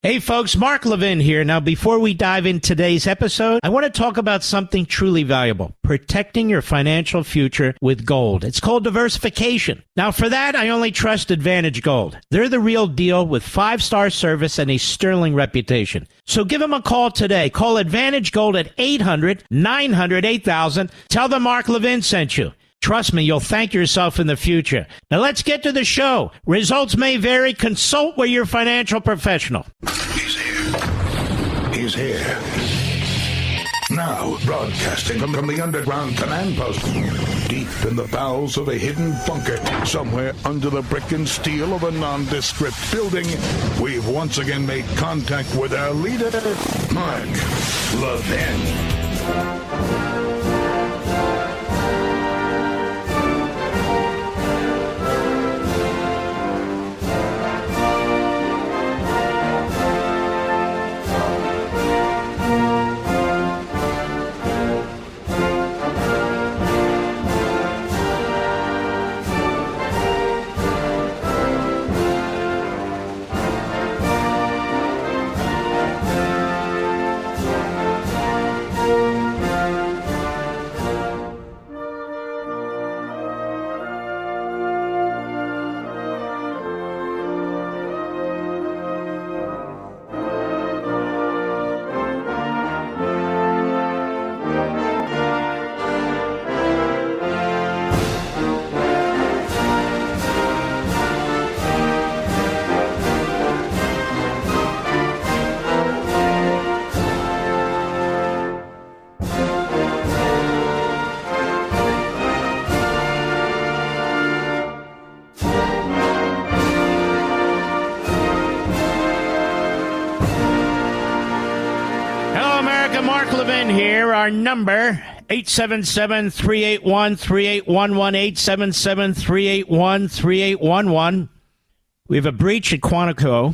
Hey folks, Mark Levin here. Now, before we dive into today's episode, I want to talk about something truly valuable, protecting your financial future with gold. It's called diversification. Now, for that, I only trust Advantage Gold. They're the real deal with 5-star service and a sterling reputation. So give them a call today. Call Advantage Gold at 800-900-8000. Tell them Mark Levin sent you. Trust me, you'll thank yourself in the future. Now let's get to the show. Results may vary. Consult with your financial professional. He's here. He's here. Now, broadcasting from the underground command post, deep in the bowels of a hidden bunker, somewhere under the brick and steel of a nondescript building, we've once again made contact with our leader, Mark Levin. Here, our number, 877-381-3811, 877-381-3811. We have a breach at Quantico,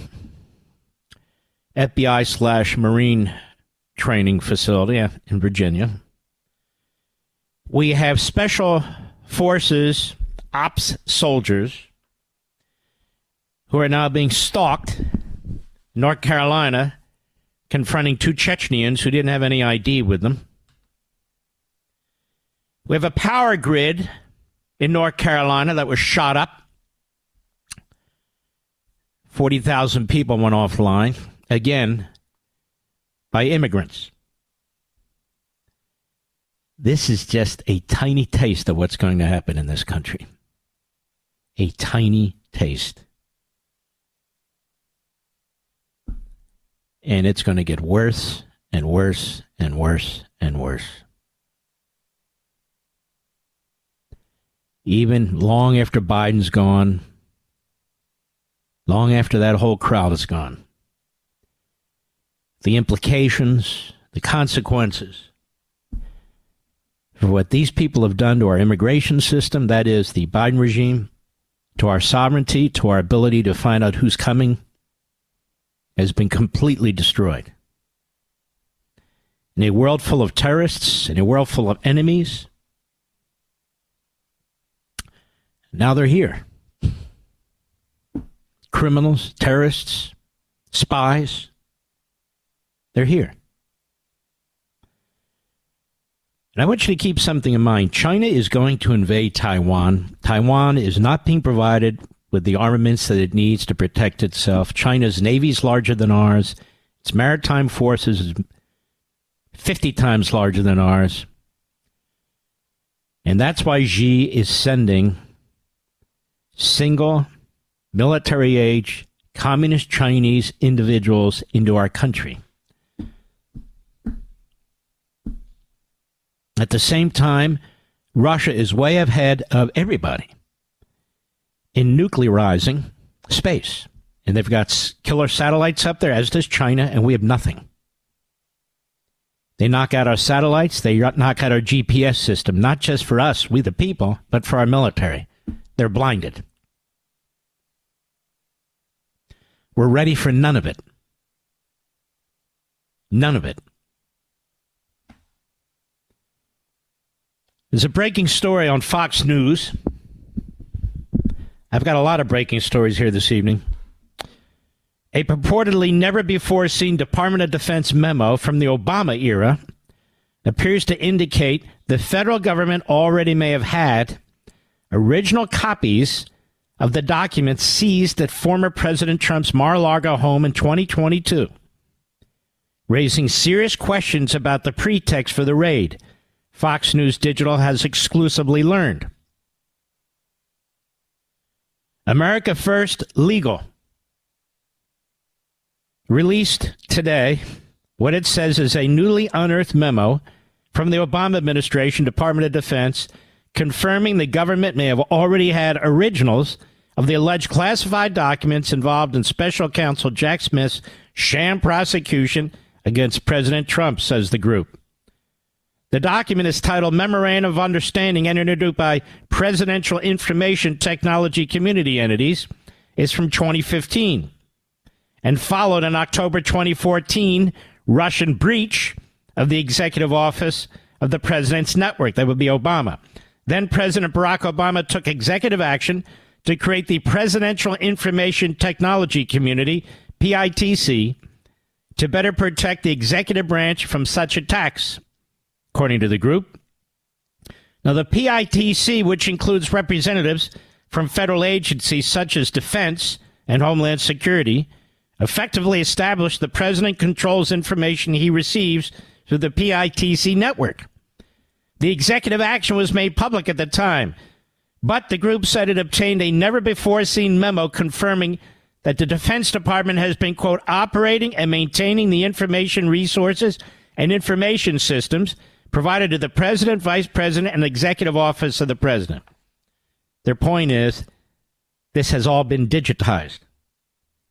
FBI/Marine training facility in Virginia. We have special forces, ops soldiers, who are now being stalked in North Carolina, confronting 2 Chechens who didn't have any ID with them. We have a power grid in North Carolina that was shot up. 40,000 people went offline, again, by immigrants. This is just a tiny taste of what's going to happen in this country. A tiny taste. And it's going to get worse and worse and worse and worse. Even long after Biden's gone, long after that whole crowd is gone, the implications, the consequences for what these people have done to our immigration system, that is the Biden regime, to our sovereignty, to our ability to find out who's coming, has been completely destroyed. In a world full of terrorists, in a world full of enemies, now they're here. Criminals, terrorists, spies, they're here. And I want you to keep something in mind. China is going to invade Taiwan. Taiwan is not being provided with the armaments that it needs to protect itself. China's navy is larger than ours. Its maritime forces is 50 times larger than ours. And that's why Xi is sending single, military-age, communist Chinese individuals into our country. At the same time, Russia is way ahead of everybody in nuclearizing space. And they've got killer satellites up there, as does China, and we have nothing. They knock out our satellites, they knock out our GPS system, not just for us, we the people, but for our military. They're blinded. We're ready for none of it. None of it. There's a breaking story on Fox News. I've got a lot of breaking stories here this evening. A purportedly never-before-seen Department of Defense memo from the Obama era appears to indicate the federal government already may have had original copies of the documents seized at former President Trump's Mar-A-Lago home in 2022, raising serious questions about the pretext for the raid, Fox News Digital has exclusively learned. America First Legal released today what it says is a newly unearthed memo from the Obama administration Department of Defense confirming the government may have already had originals of the alleged classified documents involved in Special Counsel Jack Smith's sham prosecution against President Trump, says the group. The document is titled Memorandum of Understanding entered into by Presidential Information Technology Community Entities. It's from 2015 and followed an October 2014 Russian breach of the executive office of the president's network. That would be Obama. Then President Barack Obama took executive action to create the Presidential Information Technology Community, PITC, to better protect the executive branch from such attacks, according to the group. Now, the PITC, which includes representatives from federal agencies such as Defense and Homeland Security, effectively established the president controls information he receives through the PITC network. The executive action was made public at the time, but the group said it obtained a never-before-seen memo confirming that the Defense Department has been, quote, operating and maintaining the information resources and information systems provided to the President, Vice President, and Executive Office of the President. Their point is, this has all been digitized.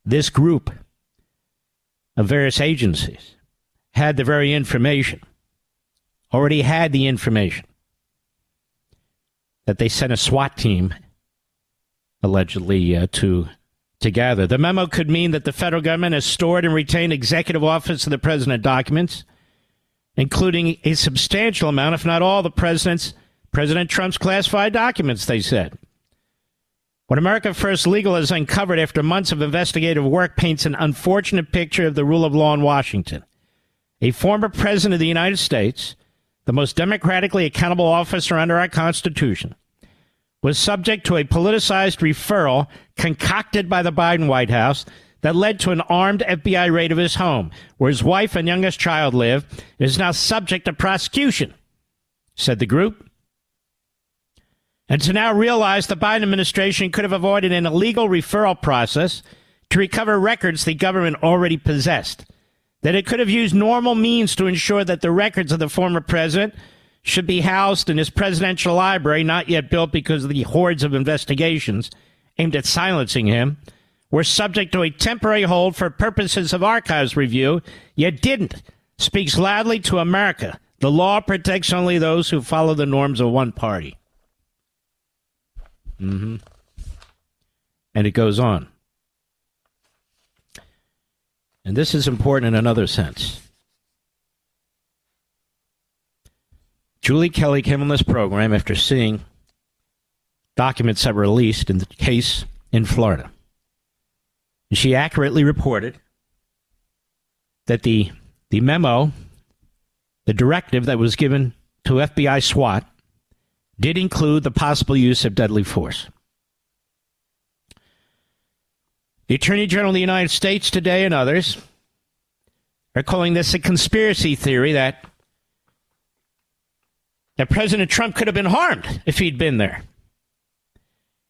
This group of various agencies had the very information, already had the information that they sent a SWAT team, allegedly, to gather. The memo could mean that the federal government has stored and retained Executive Office of the President documents, including a substantial amount, if not all, the President Trump's classified documents, they said. What America First Legal has uncovered after months of investigative work paints an unfortunate picture of the rule of law in Washington. A former president of the United States, the most democratically accountable officer under our Constitution, was subject to a politicized referral concocted by the Biden White House that led to an armed FBI raid of his home, where his wife and youngest child live, and is now subject to prosecution, said the group. And to now realize the Biden administration could have avoided an illegal referral process to recover records the government already possessed, that it could have used normal means to ensure that the records of the former president should be housed in his presidential library, not yet built because of the hordes of investigations aimed at silencing him, were subject to a temporary hold for purposes of archives review, yet didn't, speaks loudly to America. The law protects only those who follow the norms of one party. And it goes on. And this is important in another sense. Julie Kelly came on this program after seeing documents that were released in the case in Florida. And she accurately reported that the memo, the directive that was given to FBI SWAT, did include the possible use of deadly force. The Attorney General of the United States today and others are calling this a conspiracy theory that President Trump could have been harmed if he'd been there.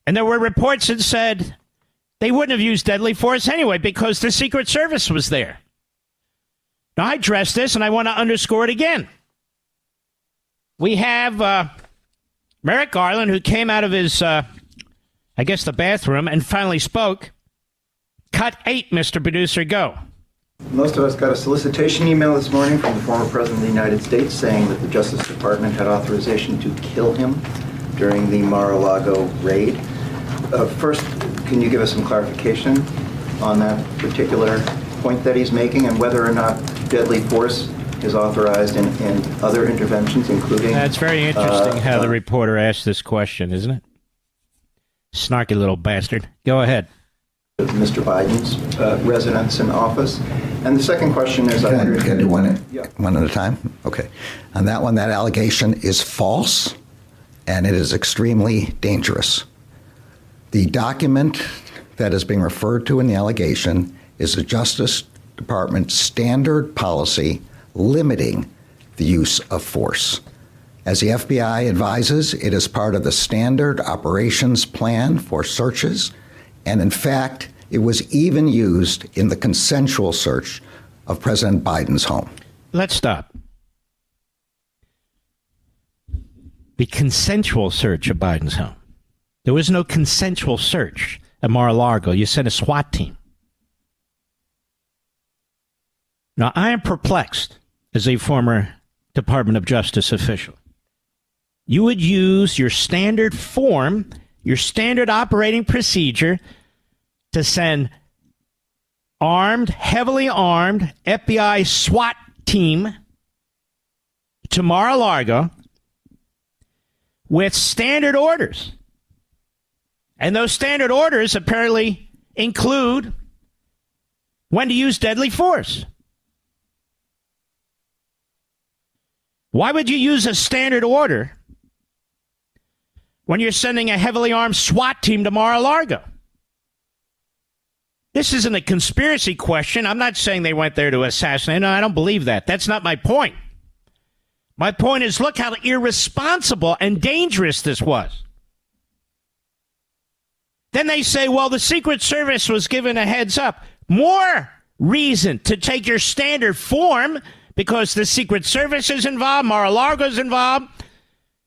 And there were reports that said they wouldn't have used deadly force anyway because the Secret Service was there. Now, I addressed this, and I want to underscore it again. We have Merrick Garland, who came out of his, the bathroom and finally spoke. Cut 8, Mr. Producer, go. Most of us got a solicitation email this morning from the former President of the United States saying that the Justice Department had authorization to kill him during the Mar-A-Lago raid. First, can you give us some clarification on that particular point that he's making and whether or not deadly force is authorized in other interventions, including... That's very interesting how the reporter asked this question, isn't it? Snarky little bastard. Go ahead. Mr. Biden's residence and office. And the second question is... Can I do one at a time? Okay. On that one, that allegation is false, and it is extremely dangerous. The document that is being referred to in the allegation is the Justice Department standard policy limiting the use of force. As the FBI advises, it is part of the standard operations plan for searches, and in fact, it was even used in the consensual search of President Biden's home. Let's stop. The consensual search of Biden's home. There was no consensual search at Mar-A-Lago. You sent a SWAT team. Now, I am perplexed as a former Department of Justice official. You would use your standard form, your standard operating procedure to send armed, heavily armed FBI SWAT team to Mar-a-Lago with standard orders. And those standard orders apparently include when to use deadly force. Why would you use a standard order when you're sending a heavily armed SWAT team to Mar-a-Lago? This isn't a conspiracy question. I'm not saying they went there to assassinate. No, I don't believe that. That's not my point. My point is, look how irresponsible and dangerous this was. Then they say, well, the Secret Service was given a heads up. More reason to take your standard form, because the Secret Service is involved, Mar-a-Lago is involved,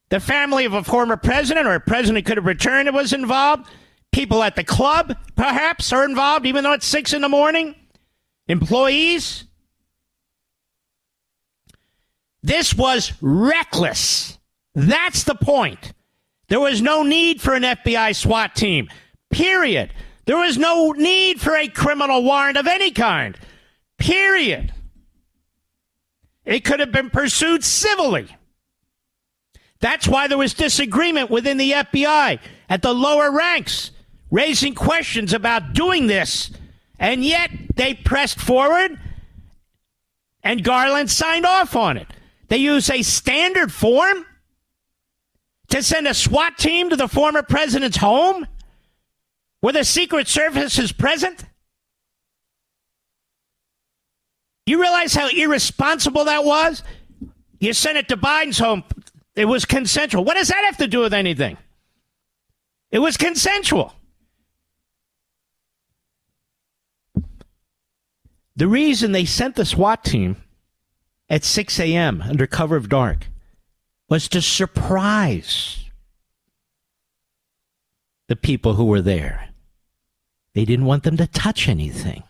the family of a former president or a president could have returned was involved. People at the club, perhaps, are involved, even though it's 6 a.m. Employees. This was reckless. That's the point. There was no need for an FBI SWAT team, period. There was no need for a criminal warrant of any kind, period. It could have been pursued civilly. That's why there was disagreement within the FBI at the lower ranks, raising questions about doing this. And yet they pressed forward and Garland signed off on it. They use a standard form to send a SWAT team to the former president's home where the Secret Service is present. You realize how irresponsible that was? You sent it to Biden's home. It was consensual. What does that have to do with anything? It was consensual. The reason they sent the SWAT team at 6 a.m. under cover of dark was to surprise the people who were there. They didn't want them to touch anything.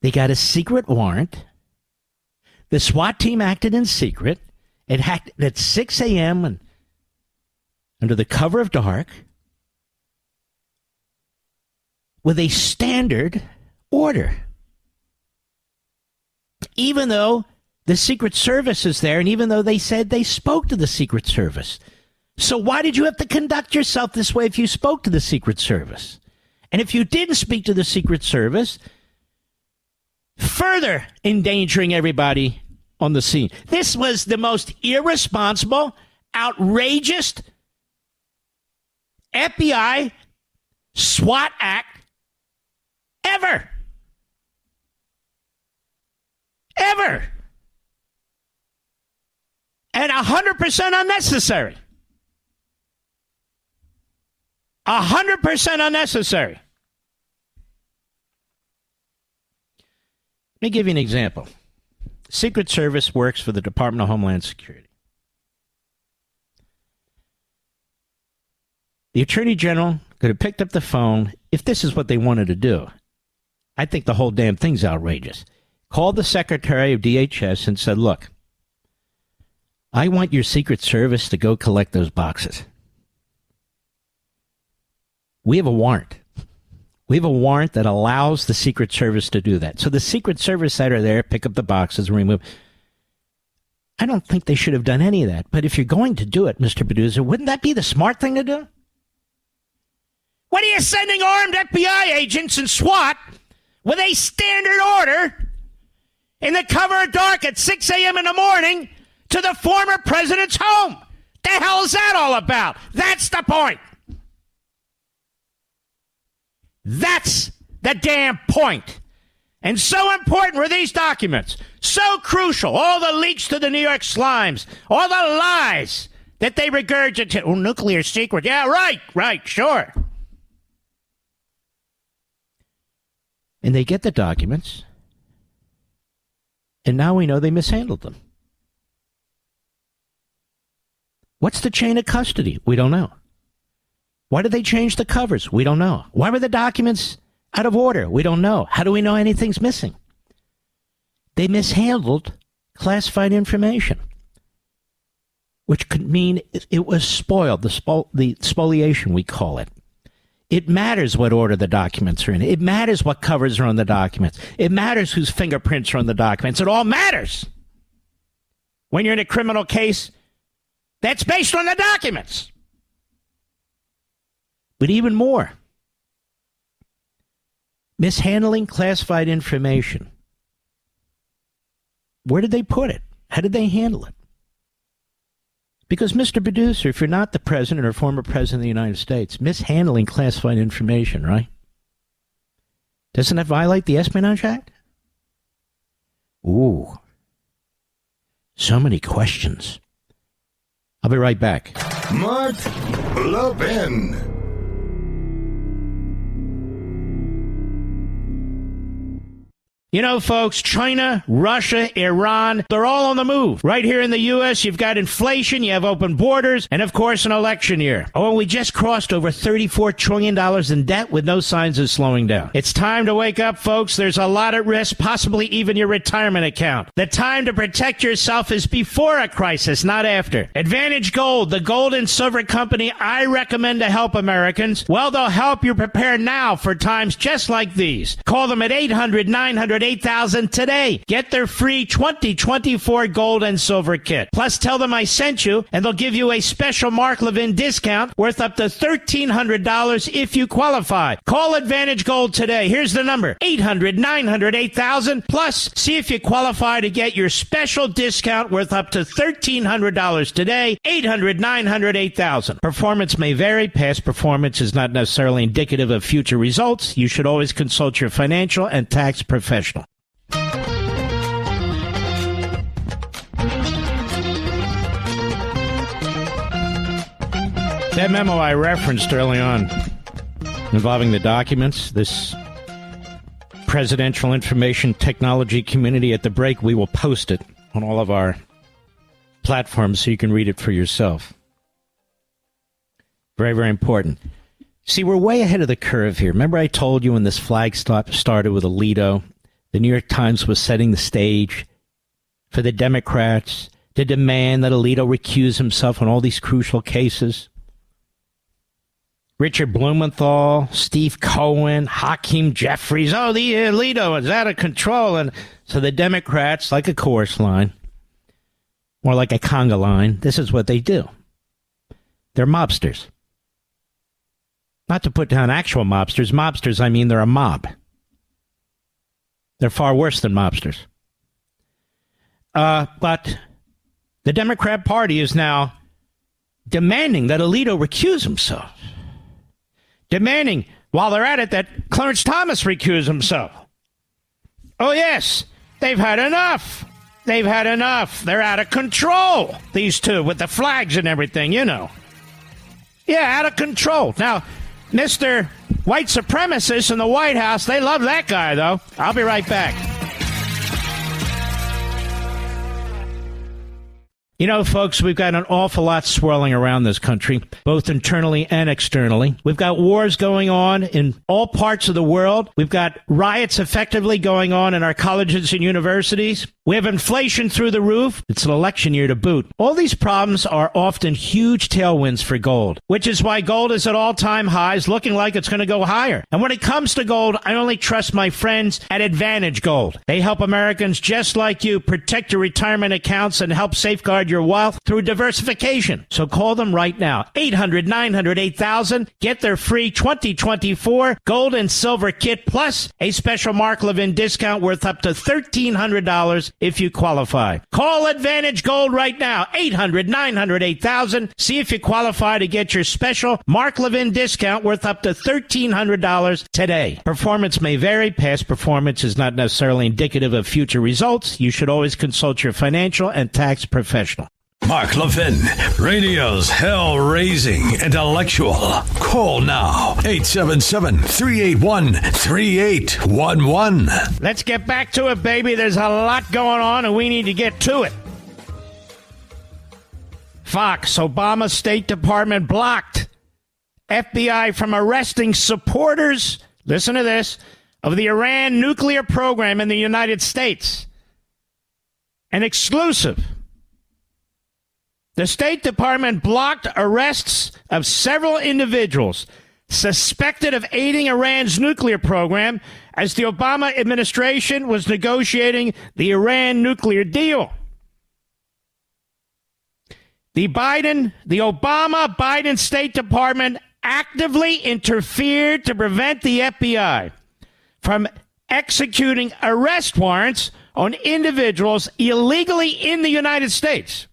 They got a secret warrant. The SWAT team acted in secret. It acted at 6 a.m. and under the cover of dark with a standard order. Even though the Secret Service is there, and even though they said they spoke to the Secret Service. So why did you have to conduct yourself this way if you spoke to the Secret Service? And if you didn't speak to the Secret Service, further endangering everybody on the scene. This was the most irresponsible, outrageous FBI SWAT act ever. Ever. And 100% unnecessary. 100% unnecessary. Let me give you an example. Secret Service works for the Department of Homeland Security. The Attorney General could have picked up the phone if this is what they wanted to do. I think the whole damn thing's outrageous. Called the Secretary of DHS and said, look, I want your Secret Service to go collect those boxes. We have a warrant. We have a warrant that allows the Secret Service to do that. So the Secret Service that are there pick up the boxes and remove. I don't think they should have done any of that. But if you're going to do it, Mr. Producer, wouldn't that be the smart thing to do? What are you sending armed FBI agents and SWAT with a standard order in the cover of dark at 6 a.m. in the morning to the former president's home? The hell is that all about? That's the point. That's the damn point. And so important were these documents. So crucial. All the leaks to the New York Slimes. All the lies that they regurgitate. Oh, nuclear secret. Yeah, right, sure. And they get the documents. And now we know they mishandled them. What's the chain of custody? We don't know. Why did they change the covers? We don't know. Why were the documents out of order? We don't know. How do we know anything's missing? They mishandled classified information, which could mean it was spoiled, the spoliation, we call it. It matters what order the documents are in. It matters what covers are on the documents. It matters whose fingerprints are on the documents. It all matters. When you're in a criminal case that's based on the documents. But even more, mishandling classified information. Where did they put it? How did they handle it? Because, Mr. Producer, if you're not the president or former president of the United States, mishandling classified information, right? Doesn't that violate the Espionage Act? Ooh. So many questions. I'll be right back. Mark Levin. You know, folks, China, Russia, Iran, they're all on the move. Right here in the U.S., you've got inflation, you have open borders, and, of course, an election year. Oh, and we just crossed over $34 trillion in debt with no signs of slowing down. It's time to wake up, folks. There's a lot at risk, possibly even your retirement account. The time to protect yourself is before a crisis, not after. Advantage Gold, the gold and silver company I recommend to help Americans. Well, they'll help you prepare now for times just like these. Call them at 800-900-8000 today. Get their free 2024 gold and silver kit. Plus, tell them I sent you, and they'll give you a special Mark Levin discount worth up to $1,300 if you qualify. Call Advantage Gold today. Here's the number, 800-900-8000. Plus, see if you qualify to get your special discount worth up to $1,300 today, 800-900-8000. Performance may vary. Past performance is not necessarily indicative of future results. You should always consult your financial and tax professional. That memo I referenced early on involving the documents, this presidential information technology community, at the break, we will post it on all of our platforms so you can read it for yourself. Very, very important. See, we're way ahead of the curve here. Remember I told you when this flag started with Alito, the New York Times was setting the stage for the Democrats to demand that Alito recuse himself on all these crucial cases. Richard Blumenthal, Steve Cohen, Hakeem Jeffries. Oh, the Alito is out of control. And so the Democrats, like a chorus line, or like a conga line, this is what they do. They're mobsters. Not to put down actual mobsters. Mobsters, I mean, they're a mob. They're far worse than mobsters. But the Democrat Party is now demanding that Alito recuse himself. Demanding, while they're at it, that Clarence Thomas recuse himself. Oh, yes, they've had enough. They've had enough. They're out of control, these two, with the flags and everything, you know. Yeah, out of control. Now, Mr. White supremacist in the White House, they love that guy, though. I'll be right back. You know, folks, we've got an awful lot swirling around this country, both internally and externally. We've got wars going on in all parts of the world. We've got riots effectively going on in our colleges and universities. We have inflation through the roof. It's an election year to boot. All these problems are often huge tailwinds for gold, which is why gold is at all-time highs, looking like it's going to go higher. And when it comes to gold, I only trust my friends at Advantage Gold. They help Americans just like you protect your retirement accounts and help safeguard your wealth through diversification. So call them right now. 800-900-8000. Get their free 2024 gold and silver kit plus a special Mark Levin discount worth up to $1,300 if you qualify. Call Advantage Gold right now. 800-900-8000. See if you qualify to get your special Mark Levin discount worth up to $1,300 today. Performance may vary. Past performance is not necessarily indicative of future results. You should always consult your financial and tax professional. Mark Levin, radio's hell-raising intellectual. Call now, 877-381-3811. Let's get back to it, baby. There's a lot going on, and we need to get to it. Fox, Obama State Department blocked FBI from arresting supporters, listen to this, of the Iran nuclear program in the United States. An exclusive. The State Department blocked arrests of several individuals suspected of aiding Iran's nuclear program as the Obama administration was negotiating the Iran nuclear deal. The Obama-Biden State Department actively interfered to prevent the FBI from executing arrest warrants on individuals illegally in the United States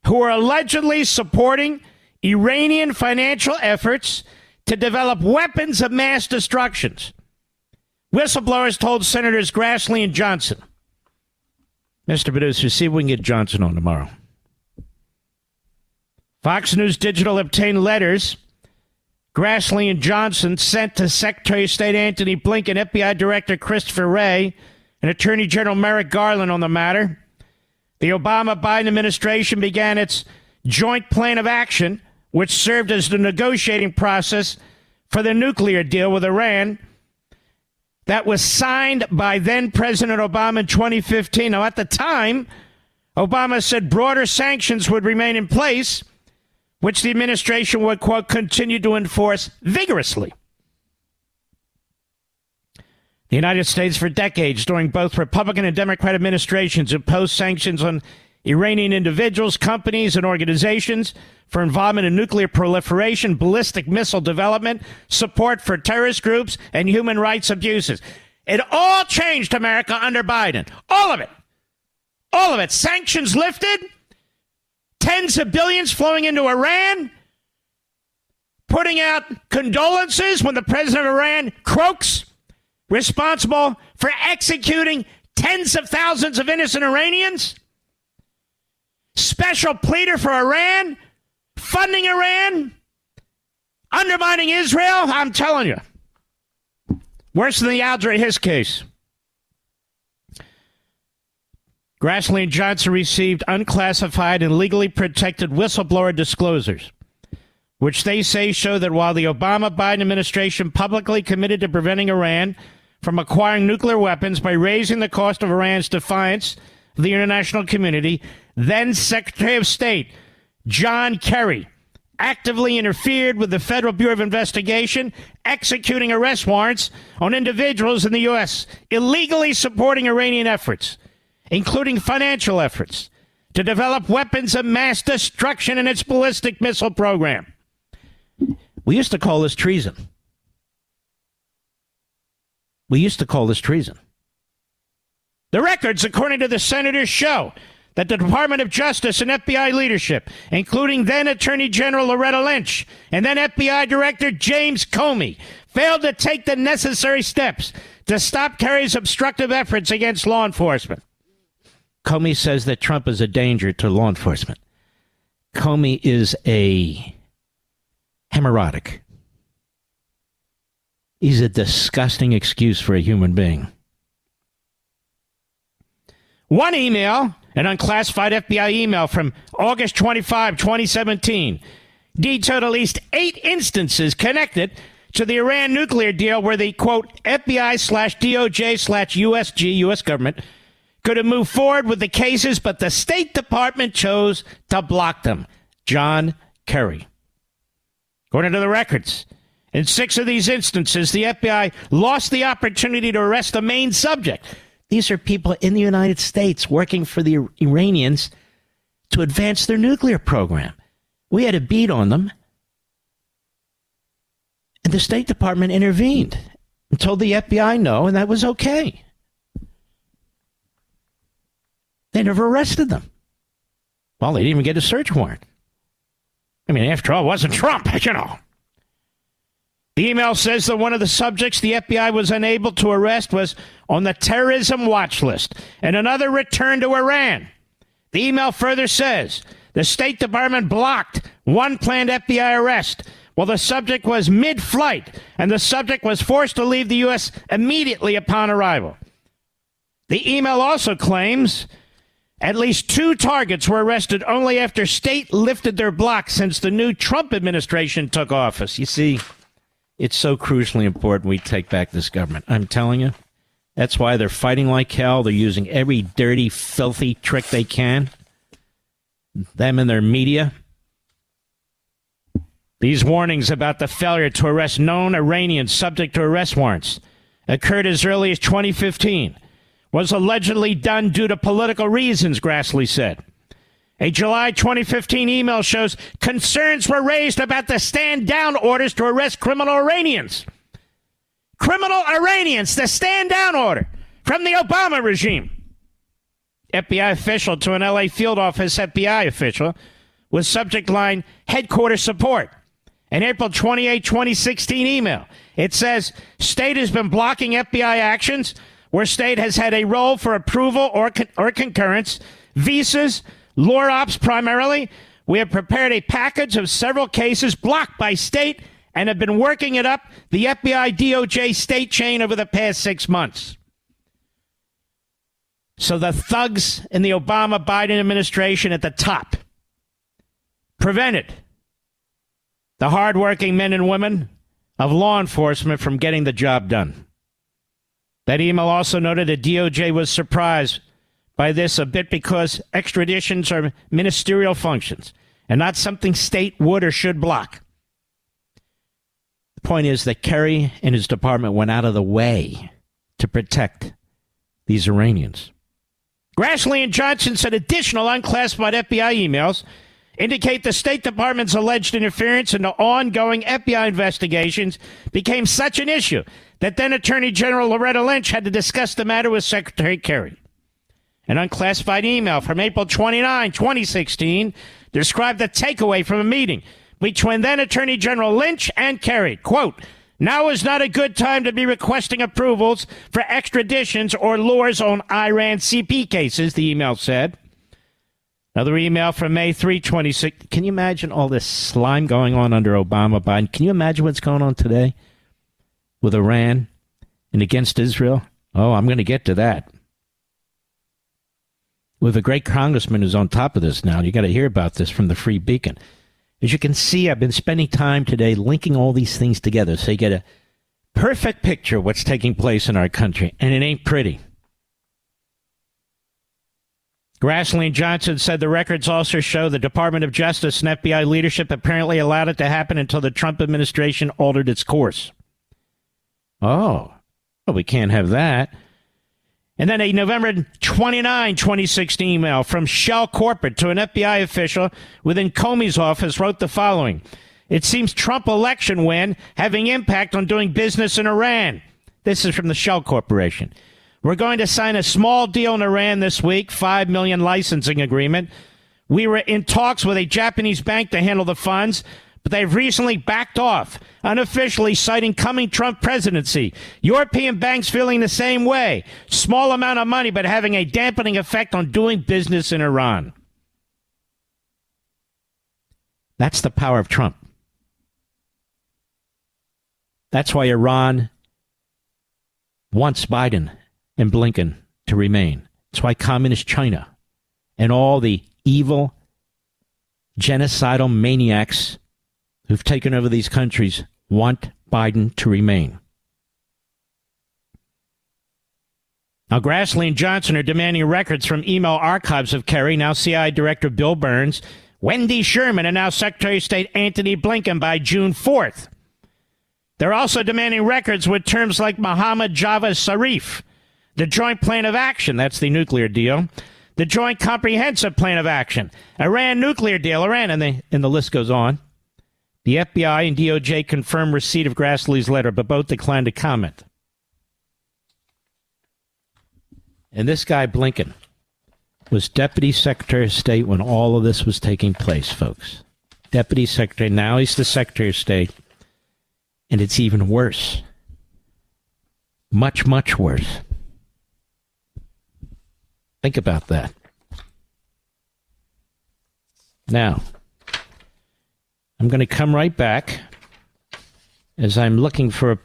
who are allegedly supporting Iranian financial efforts to develop weapons of mass destruction. Whistleblowers told Senators Grassley and Johnson. Mr. Producer, see if we can get Johnson on tomorrow. Fox News Digital obtained letters Grassley and Johnson sent to Secretary of State Antony Blinken, FBI Director Christopher Wray, and Attorney General Merrick Garland on the matter. The Obama-Biden administration began its joint plan of action, which served as the negotiating process for the nuclear deal with Iran that was signed by then-President Obama in 2015. Now, at the time, Obama said broader sanctions would remain in place, which the administration would, quote, continue to enforce vigorously. The United States, for decades, during both Republican and Democrat administrations, imposed sanctions on Iranian individuals, companies, and organizations for involvement in nuclear proliferation, ballistic missile development, support for terrorist groups, and human rights abuses. It all changed America under Biden. All of it. All of it. Sanctions lifted. Tens of billions flowing into Iran. Putting out condolences when the president of Iran croaks. Responsible for executing tens of thousands of innocent Iranians. Special pleader for Iran. Funding Iran. Undermining Israel. I'm telling you. Worse than the Alger Hiss case. Grassley and Johnson received unclassified and legally protected whistleblower disclosures, which they say show that while the Obama-Biden administration publicly committed to preventing Iran from acquiring nuclear weapons by raising the cost of Iran's defiance of the international community, then Secretary of State John Kerry actively interfered with the Federal Bureau of Investigation, executing arrest warrants on individuals in the U.S. illegally supporting Iranian efforts, including financial efforts, to develop weapons of mass destruction in its ballistic missile program. We used to call this treason. The records, according to the senators, show that the Department of Justice and FBI leadership, including then Attorney General Loretta Lynch and then FBI Director James Comey, failed to take the necessary steps to stop Kerry's obstructive efforts against law enforcement. Comey says that Trump is a danger to law enforcement. Comey is a hemorrhoidic. He's a disgusting excuse for a human being. One email, an unclassified FBI email from August 25, 2017, detailed at least 8 instances connected to the Iran nuclear deal where the, quote, FBI/DOJ/USG, U.S. government, could have moved forward with the cases, but the State Department chose to block them. John Kerry. According to the records, in 6 of these instances, the FBI lost the opportunity to arrest the main subject. These are people in the United States working for the Iranians to advance their nuclear program. We had a beat on them. And the State Department intervened and told the FBI no, and that was okay. They never arrested them. Well, they didn't even get a search warrant. I mean, after all, it wasn't Trump, you know. The email says that one of the subjects the FBI was unable to arrest was on the terrorism watch list, and another returned to Iran. The email further says the State Department blocked one planned FBI arrest while the subject was mid-flight, and the subject was forced to leave the U.S. immediately upon arrival. The email also claims at least 2 targets were arrested only after state lifted their block since the new Trump administration took office. You see, it's so crucially important we take back this government. I'm telling you, that's why they're fighting like hell. They're using every dirty, filthy trick they can. Them and their media. These warnings about the failure to arrest known Iranians subject to arrest warrants occurred as early as 2015. Was allegedly done due to political reasons, Grassley said. A July 2015 email shows concerns were raised about the stand-down orders to arrest criminal Iranians. Criminal Iranians, the stand-down order from the Obama regime. FBI official to an LA field office FBI official with subject line headquarters support. An April 28, 2016 email. It says, state has been blocking FBI actions where state has had a role for approval or concurrence, visas, lure ops primarily. We have prepared a package of several cases blocked by state and have been working it up the FBI DOJ state chain over the past 6 months. So the thugs in the Obama-Biden administration at the top prevented the hardworking men and women of law enforcement from getting the job done. That email also noted that DOJ was surprised by this a bit because extraditions are ministerial functions and not something state would or should block. The point is that Kerry and his department went out of the way to protect these Iranians. Grassley and Johnson said additional unclassified FBI emails indicate the State Department's alleged interference into ongoing FBI investigations became such an issue that then Attorney General Loretta Lynch had to discuss the matter with Secretary Kerry. An unclassified email from April 29, 2016 described the takeaway from a meeting between then Attorney General Lynch and Kerry. Quote, now is not a good time to be requesting approvals for extraditions or lures on Iran CP cases, the email said. Another email from May 3, 2016. Can you imagine all this slime going on under Obama, Biden? Can you imagine what's going on today with Iran and against Israel? Oh, I'm going to get to that. We have a great congressman who's on top of this now. You got to hear about this from the Free Beacon. As you can see, I've been spending time today linking all these things together so you get a perfect picture of what's taking place in our country, and it ain't pretty. Grassley and Johnson said the records also show the Department of Justice and FBI leadership apparently allowed it to happen until the Trump administration altered its course. Oh, well, we can't have that. And then a November 29, 2016 email from Shell Corporate to an FBI official within Comey's office wrote the following. It seems Trump election win having impact on doing business in Iran. This is from the Shell Corporation. We're going to sign a small deal in Iran this week, $5 million licensing agreement. We were in talks with a Japanese bank to handle the funds, but they've recently backed off, unofficially citing coming Trump presidency. European banks feeling the same way. Small amount of money, but having a dampening effect on doing business in Iran. That's the power of Trump. That's why Iran wants Biden and Blinken to remain. That's why communist China and all the evil, genocidal maniacs who've taken over these countries want Biden to remain. Now, Grassley and Johnson are demanding records from email archives of Kerry, now CIA Director Bill Burns, Wendy Sherman, and now Secretary of State Antony Blinken by June 4th. They're also demanding records with terms like Mohammed Javad Zarif, the Joint Plan of Action, that's the nuclear deal, the Joint Comprehensive Plan of Action, Iran nuclear deal, Iran, and the list goes on. The FBI and DOJ confirmed receipt of Grassley's letter, but both declined to comment. And this guy, Blinken, was Deputy Secretary of State when all of this was taking place, folks. Deputy Secretary. Now he's the Secretary of State. And it's even worse. Much, much worse. Think about that. Now, I'm going to come right back as I'm looking for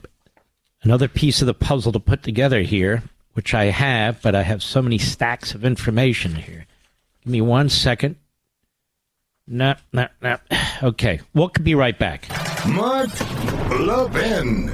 another piece of the puzzle to put together here, which I have, but I have so many stacks of information here. Give me 1 second. No. Okay, we'll be right back. Mark Levin.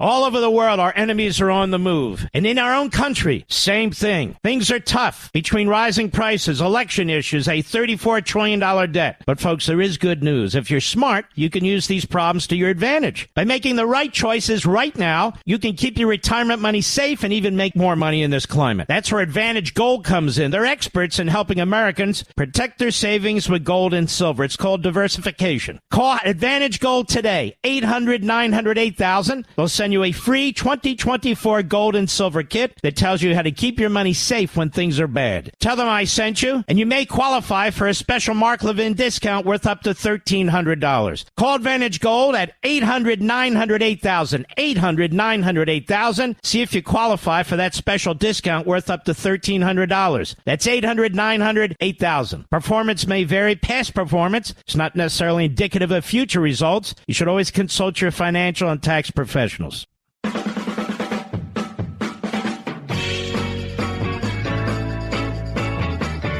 All over the world, our enemies are on the move. And in our own country, same thing. Things are tough between rising prices, election issues, a $34 trillion debt. But folks, there is good news. If you're smart, you can use these problems to your advantage. By making the right choices right now, you can keep your retirement money safe and even make more money in this climate. That's where Advantage Gold comes in. They're experts in helping Americans protect their savings with gold and silver. It's called diversification. Call Advantage Gold today, 800-900-8000. They'll send you a free 2024 gold and silver kit that tells you how to keep your money safe when things are bad. Tell them I sent you, and you may qualify for a special Mark Levin discount worth up to $1,300. Call Advantage Gold at 800-900-8000. 800-900-8000. See if you qualify for that special discount worth up to $1,300. That's 800-900-8000. Performance may vary. Past performance is not necessarily indicative of future results. You should always consult your financial and tax professionals.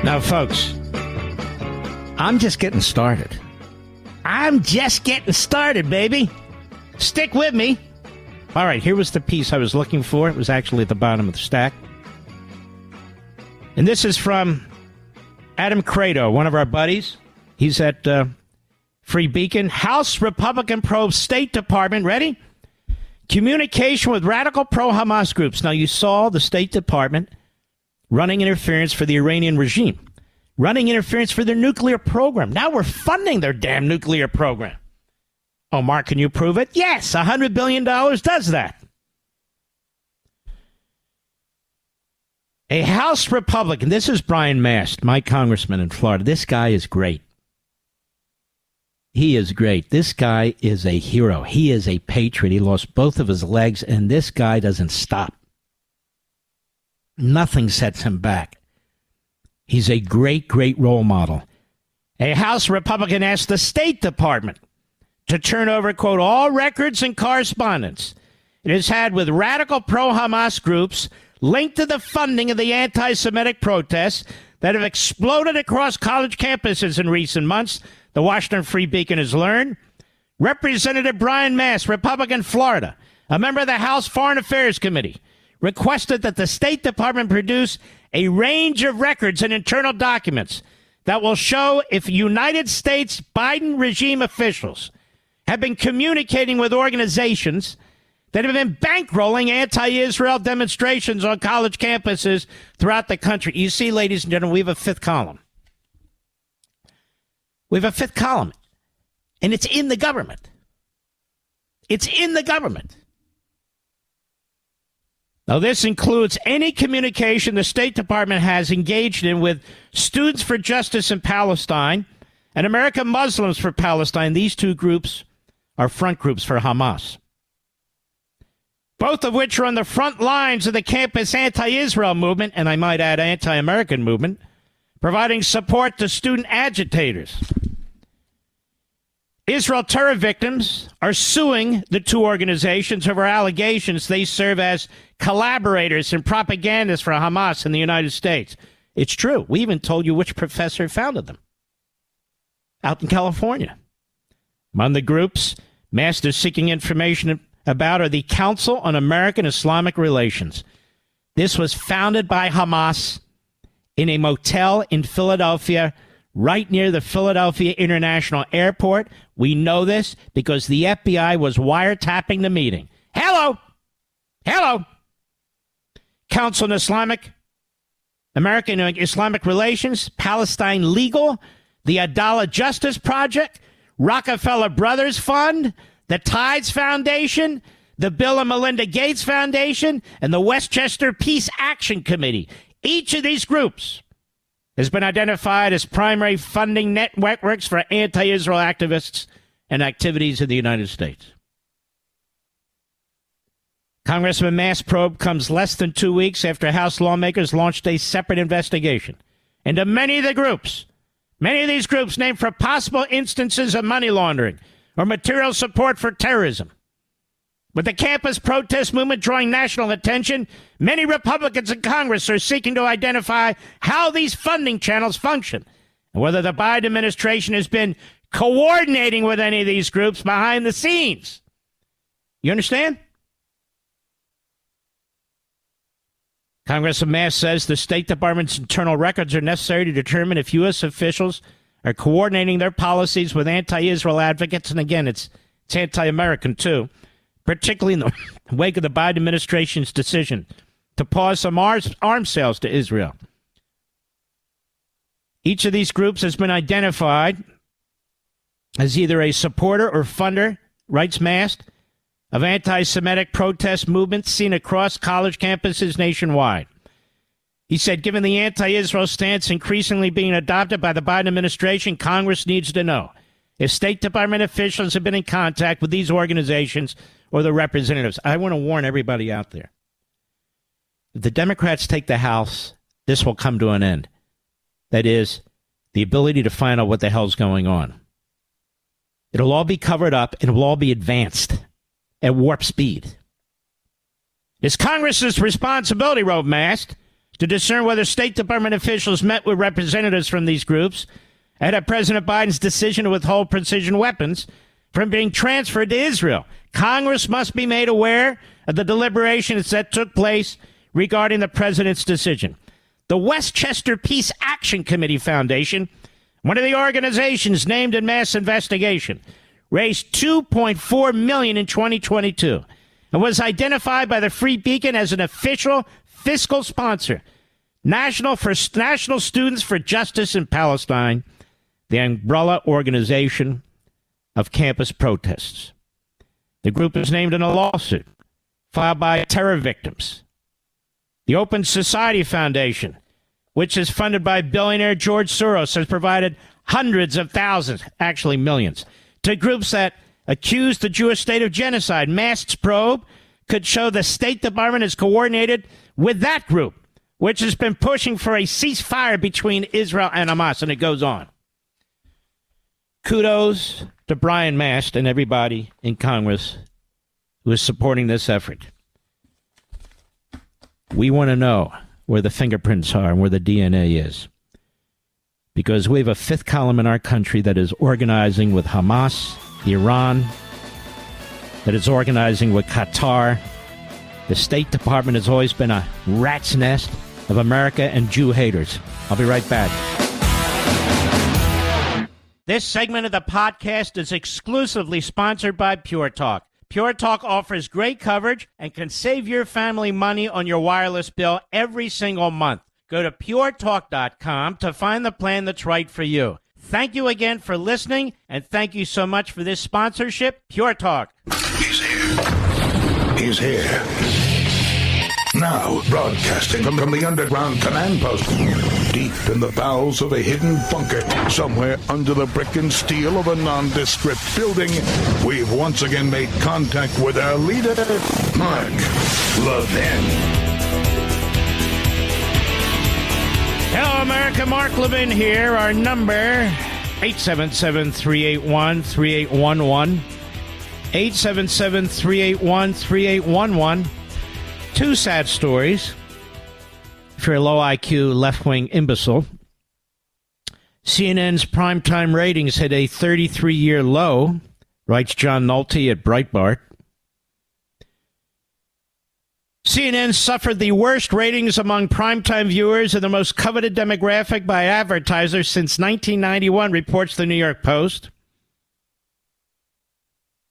Now, folks, I'm just getting started. I'm just getting started, baby. Stick with me. All right, here was the piece I was looking for. It was actually at the bottom of the stack. And this is from Adam Credo, one of our buddies. He's at Free Beacon. House Republican probe State Department. Ready? Communication with radical pro-Hamas groups. Now, you saw the State Department running interference for the Iranian regime, running interference for their nuclear program. Now we're funding their damn nuclear program. Oh, Mark, can you prove it? Yes, $100 billion does that. A House Republican, this is Brian Mast, my congressman in Florida. This guy is great. He is great. This guy is a hero. He is a patriot. He lost both of his legs, and this guy doesn't stop. Nothing sets him back. He's a great, great role model. A House Republican asked the State Department to turn over, quote, all records and correspondence it has had with radical pro-Hamas groups linked to the funding of the anti-Semitic protests that have exploded across college campuses in recent months, the Washington Free Beacon has learned. Representative Brian Mast, Republican, Florida, a member of the House Foreign Affairs Committee, requested that the State Department produce a range of records and internal documents that will show if United States Biden regime officials have been communicating with organizations that have been bankrolling anti-Israel demonstrations on college campuses throughout the country. You see, ladies and gentlemen, we have a fifth column. We have a fifth column, and it's in the government. It's in the government. Now, this includes any communication the State Department has engaged in with Students for Justice in Palestine and American Muslims for Palestine. These two groups are front groups for Hamas, both of which are on the front lines of the campus anti-Israel movement, and I might add anti-American movement, providing support to student agitators. Israel terror victims are suing the two organizations over allegations they serve as collaborators and propagandists for Hamas in the United States. It's true. We even told you which professor founded them out in California. Among the groups Masters seeking information about are the Council on American Islamic Relations. This was founded by Hamas in a motel in Philadelphia, right near the Philadelphia International Airport. We know this because the FBI was wiretapping the meeting. Hello! Council on American Islamic Relations, Palestine Legal, the Adala Justice Project, Rockefeller Brothers Fund, the Tides Foundation, the Bill and Melinda Gates Foundation, and the Westchester Peace Action Committee. Each of these groups has been identified as primary funding networks for anti-Israel activists and activities in the United States. Congressman Mass probe comes less than 2 weeks after House lawmakers launched a separate investigation into many of these groups named for possible instances of money laundering or material support for terrorism. With the campus protest movement drawing national attention, many Republicans in Congress are seeking to identify how these funding channels function and whether the Biden administration has been coordinating with any of these groups behind the scenes. You understand? Congressman Mass says the State Department's internal records are necessary to determine if U.S. officials are coordinating their policies with anti-Israel advocates. And again, it's anti-American, too, particularly in the wake of the Biden administration's decision to pause some arms sales to Israel. Each of these groups has been identified as either a supporter or funder, writes Mass, of anti-Semitic protest movements seen across college campuses nationwide. He said, given the anti-Israel stance increasingly being adopted by the Biden administration, Congress needs to know if State Department officials have been in contact with these organizations or the representatives. I want to warn everybody out there. If the Democrats take the House, this will come to an end. That is, the ability to find out what the hell's going on. It'll all be covered up and it will all be advanced at warp speed. It's Congress's responsibility, wrote Mast, to discern whether State Department officials met with representatives from these groups ahead of President Biden's decision to withhold precision weapons from being transferred to Israel. Congress must be made aware of the deliberations that took place regarding the president's decision. The Westchester Peace Action Committee Foundation, one of the organizations named in Mass investigation, raised $2.4 million in 2022 and was identified by the Free Beacon as an official fiscal sponsor. National Students for Justice in Palestine, the umbrella organization of campus protests. The group is named in a lawsuit filed by terror victims. The Open Society Foundation, which is funded by billionaire George Soros, has provided hundreds of thousands, actually millions, to groups that accuse the Jewish state of genocide. Mast's probe could show the State Department is coordinated with that group, which has been pushing for a ceasefire between Israel and Hamas, and it goes on. Kudos to Brian Mast and everybody in Congress who is supporting this effort. We want to know where the fingerprints are and where the DNA is, because we have a fifth column in our country that is organizing with Hamas, Iran, that is organizing with Qatar. The State Department has always been a rat's nest of America and Jew haters. I'll be right back. This segment of the podcast is exclusively sponsored by Pure Talk. Pure Talk offers great coverage and can save your family money on your wireless bill every single month. Go to puretalk.com to find the plan that's right for you. Thank you again for listening, and thank you so much for this sponsorship, Pure Talk. He's here. He's here. Now, broadcasting from the underground command post, deep in the bowels of a hidden bunker, somewhere under the brick and steel of a nondescript building, we've once again made contact with our leader, Mark Levin. Hello, America. Mark Levin here. Our number, 877-381-3811. 877-381-3811. Two sad stories. If you're a low IQ, left-wing imbecile, CNN's primetime ratings hit a 33-year low, Writes John Nolte at Breitbart. CNN suffered the worst ratings among primetime viewers and the most coveted demographic by advertisers since 1991, reports the New York Post.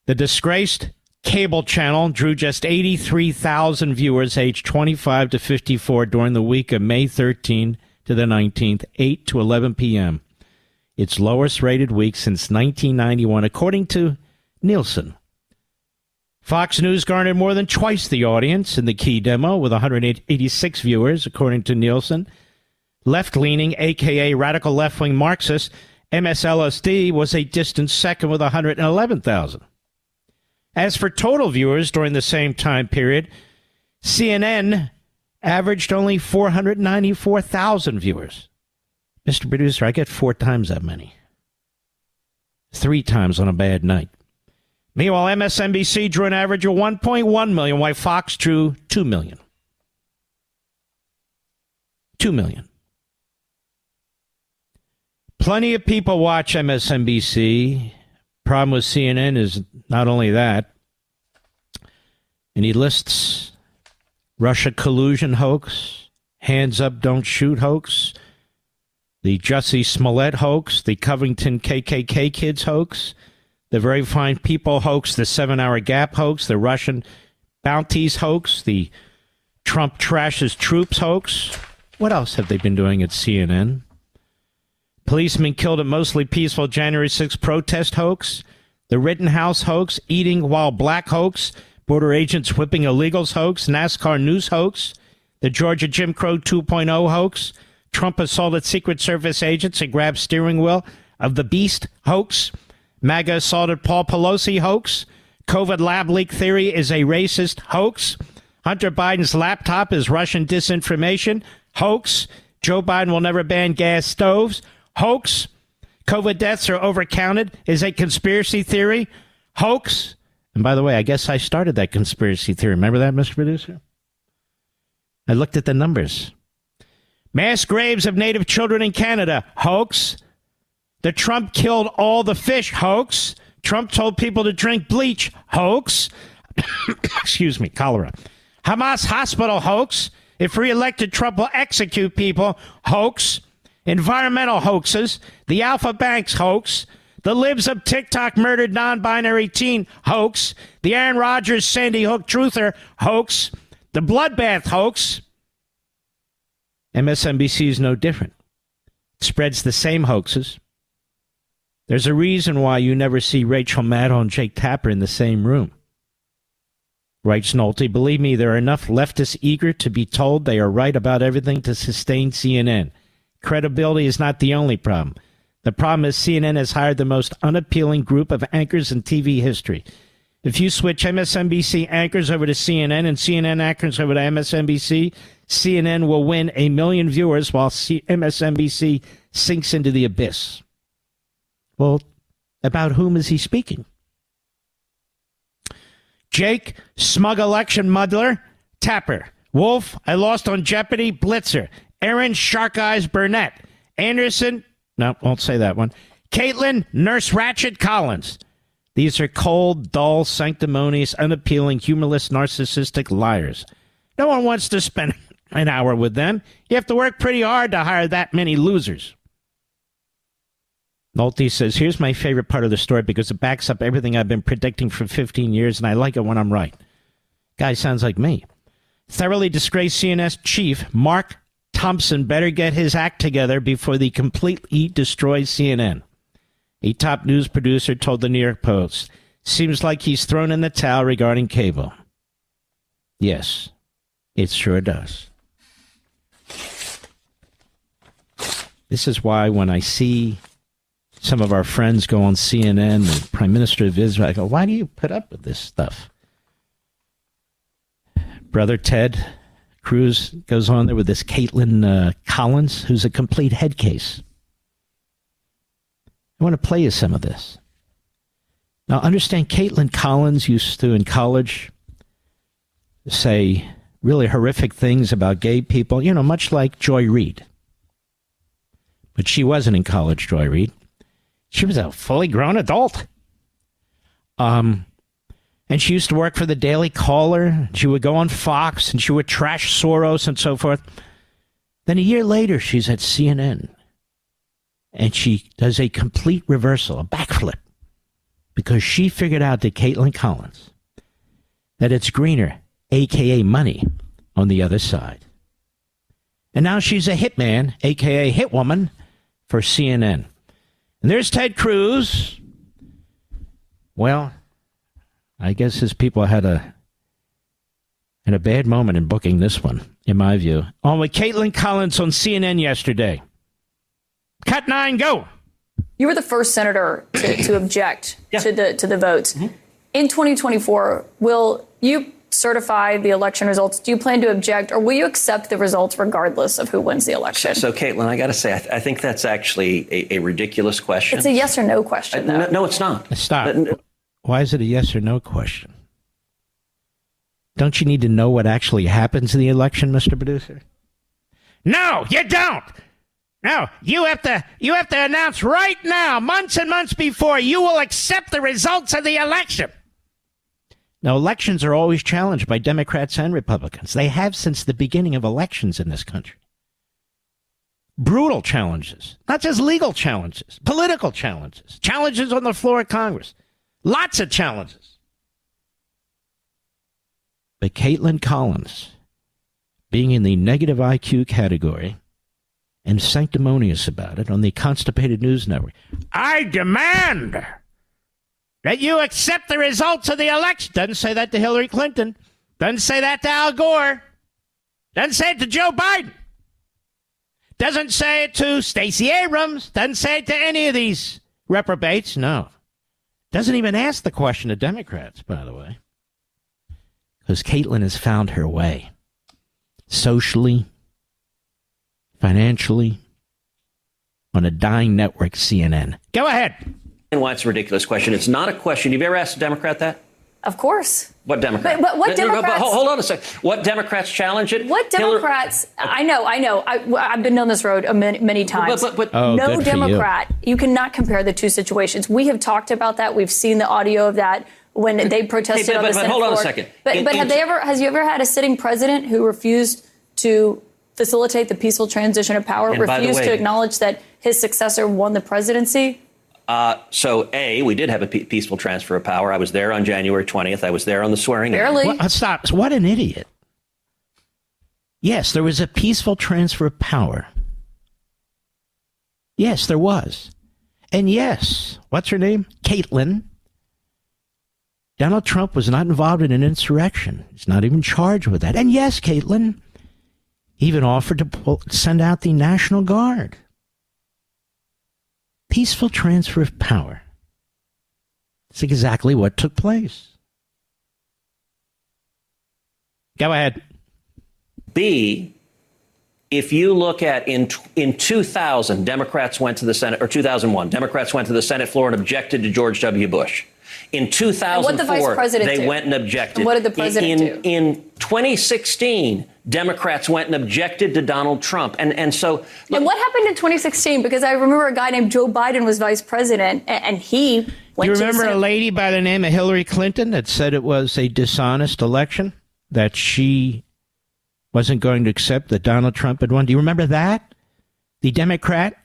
The disgraced cable channel drew just 83,000 viewers aged 25 to 54 during the week of May 13 to the 19th, 8 to 11 p.m. Its lowest rated week since 1991, according to Nielsen. Fox News garnered more than twice the audience in the key demo with 186 viewers, according to Nielsen. Left-leaning, a.k.a. radical left-wing Marxist, MSLSD was a distant second with 111,000. As for total viewers during the same time period, CNN averaged only 494,000 viewers. Mr. Producer, I get 4 times that many. 3 times on a bad night. Meanwhile, MSNBC drew an average of 1.1 million, while Fox drew 2 million. 2 million. Plenty of people watch MSNBC. Problem with CNN is not only that, and he lists Russia collusion hoax, hands up, don't shoot hoax, the Jussie Smollett hoax, the Covington KKK kids hoax, the Very Fine People hoax, the 7-Hour Gap hoax, the Russian bounties hoax, the Trump trashes troops hoax. What else have they been doing at CNN? Policemen killed at mostly peaceful January 6th protest hoax, the Rittenhouse hoax, eating while black hoax, border agents whipping illegals hoax, NASCAR news hoax, the Georgia Jim Crow 2.0 hoax, Trump assaulted Secret Service agents and grabbed steering wheel of the beast hoax, MAGA assaulted Paul Pelosi hoax, COVID lab leak theory is a racist hoax, Hunter Biden's laptop is Russian disinformation hoax, Joe Biden will never ban gas stoves hoax, COVID deaths are overcounted is a conspiracy theory hoax. And by the way, I guess I started that conspiracy theory. Remember that, Mr. Producer? I looked at the numbers. Mass graves of Native children in Canada hoax. The Trump killed all the fish hoax. Trump told people to drink bleach hoax. Excuse me, cholera. Hamas hospital hoax. If reelected, Trump will execute people hoax. Environmental hoaxes. The Alpha Banks hoax. The libs of TikTok murdered non-binary teen hoax. The Aaron Rodgers Sandy Hook truther hoax. The bloodbath hoax. MSNBC is no different. It spreads the same hoaxes. There's a reason why you never see Rachel Maddow and Jake Tapper in the same room. Writes Nolte, believe me, there are enough leftists eager to be told they are right about everything to sustain CNN. Credibility is not the only problem. The problem is CNN has hired the most unappealing group of anchors in TV history. If you switch MSNBC anchors over to CNN and CNN anchors over to MSNBC, CNN will win 1 million viewers while MSNBC sinks into the abyss. Well, about whom is he speaking? Jake, smug election muddler, Tapper. Wolf, I lost on Jeopardy, Blitzer. Aaron, Shark Eyes, Burnett. Anderson, no, won't say that one. Caitlin, Nurse Ratchet, Collins. These are cold, dull, sanctimonious, unappealing, humorless, narcissistic liars. No one wants to spend an hour with them. You have to work pretty hard to hire that many losers. Nolte says, here's my favorite part of the story because it backs up everything I've been predicting for 15 years, and I like it when I'm right. Guy sounds like me. Thoroughly disgraced CNS chief Mark Thompson better get his act together before they completely destroy CNN. A top news producer told the New York Post, seems like he's thrown in the towel regarding cable. Yes, it sure does. This is why when I see some of our friends go on CNN, the Prime Minister of Israel, I go, why do you put up with this stuff? Brother Ted Cruz goes on there with this Caitlin Collins, who's a complete head case. I want to play you some of this. Now, understand, Caitlin Collins used to, in college, say really horrific things about gay people, you know, much like Joy Reid. But she wasn't in college, Joy Reid. She was a fully grown adult. And she used to work for the Daily Caller. She would go on Fox and she would trash Soros and so forth. Then a year later, she's at CNN. And she does a complete reversal, a backflip. Because she figured out that Caitlin Collins, that it's greener, a.k.a. money, on the other side. And now she's a hitman, a.k.a. hitwoman, for CNN. And there's Ted Cruz. Well, I guess his people had a bad moment in booking this one, in my view. On with Caitlin Collins on CNN yesterday. Cut 9, go. You were the first senator to object to the votes. Mm-hmm. In 2024, will you certify the election results? Do you plan to object, or will you accept the results regardless of who wins the election? So Caitlin, I got to say, I think that's actually a ridiculous question. It's a yes or no question, though. No, it's not. Stop. Why is it a yes or no question? Don't you need to know what actually happens in the election, Mr. Producer? No, you don't. No, you have to announce right now, months and months before, you will accept the results of the election. Now, elections are always challenged by Democrats and Republicans. They have since the beginning of elections in this country. Brutal challenges, not just legal challenges, political challenges, challenges on the floor of Congress. Lots of challenges. But Caitlin Collins, being in the negative IQ category and sanctimonious about it on the Constipated News Network, I demand that you accept the results of the election. Doesn't say that to Hillary Clinton. Doesn't say that to Al Gore. Doesn't say it to Joe Biden. Doesn't say it to Stacey Abrams. Doesn't say it to any of these reprobates. No. Doesn't even ask the question to Democrats, by the way. Because Caitlin has found her way. Socially, financially, on a dying network, CNN. Go ahead. And why it's a ridiculous question. It's not a question. You've ever asked a Democrat that? Of course. What Democrat? But what Democrats? Hold on a second. What Democrats challenge it? What Democrats? I know. I've been down this road many times. But no Democrat. You cannot compare the two situations. We have talked about that. We've seen the audio of that when they protested on the Senate floor. Hold on a second. But has you ever had a sitting president who refused to facilitate the peaceful transition of power, refused to acknowledge that his successor won the presidency? So, we did have a peaceful transfer of power. I was there on January 20th. I was there on the swearing in. Barely. Stop. What an idiot. Yes, there was a peaceful transfer of power. Yes, there was. And yes, what's her name? Caitlin. Donald Trump was not involved in an insurrection. He's not even charged with that. And yes, Caitlin even offered to send out the National Guard. Peaceful transfer of power. That's exactly what took place. Go ahead. B, if you look at in 2000, Democrats went to the Senate, or 2001, Democrats went to the Senate floor and objected to George W. Bush. In 2004, they went and objected. And what did the president do? In 2016, Democrats went and objected to Donald Trump. And so... Look, and what happened in 2016? Because I remember a guy named Joe Biden was vice president, and he went to... You remember a lady by the name of Hillary Clinton that said it was a dishonest election? That she wasn't going to accept that Donald Trump had won? Do you remember that? The Democrat...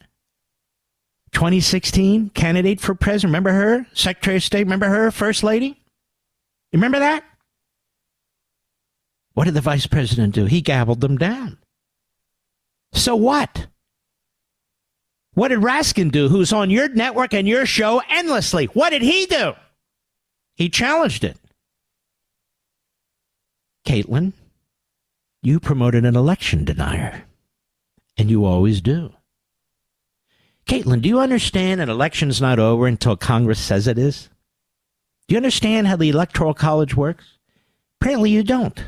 2016 candidate for president. Remember her? Secretary of State. Remember her? First lady? You remember that? What did the vice president do? He gabbled them down. So what? What did Raskin do, who's on your network and your show endlessly? What did he do? He challenged it. Caitlin, you promoted an election denier. And you always do. Caitlin, do you understand an election's not over until Congress says it is? Do you understand how the Electoral College works? Apparently you don't.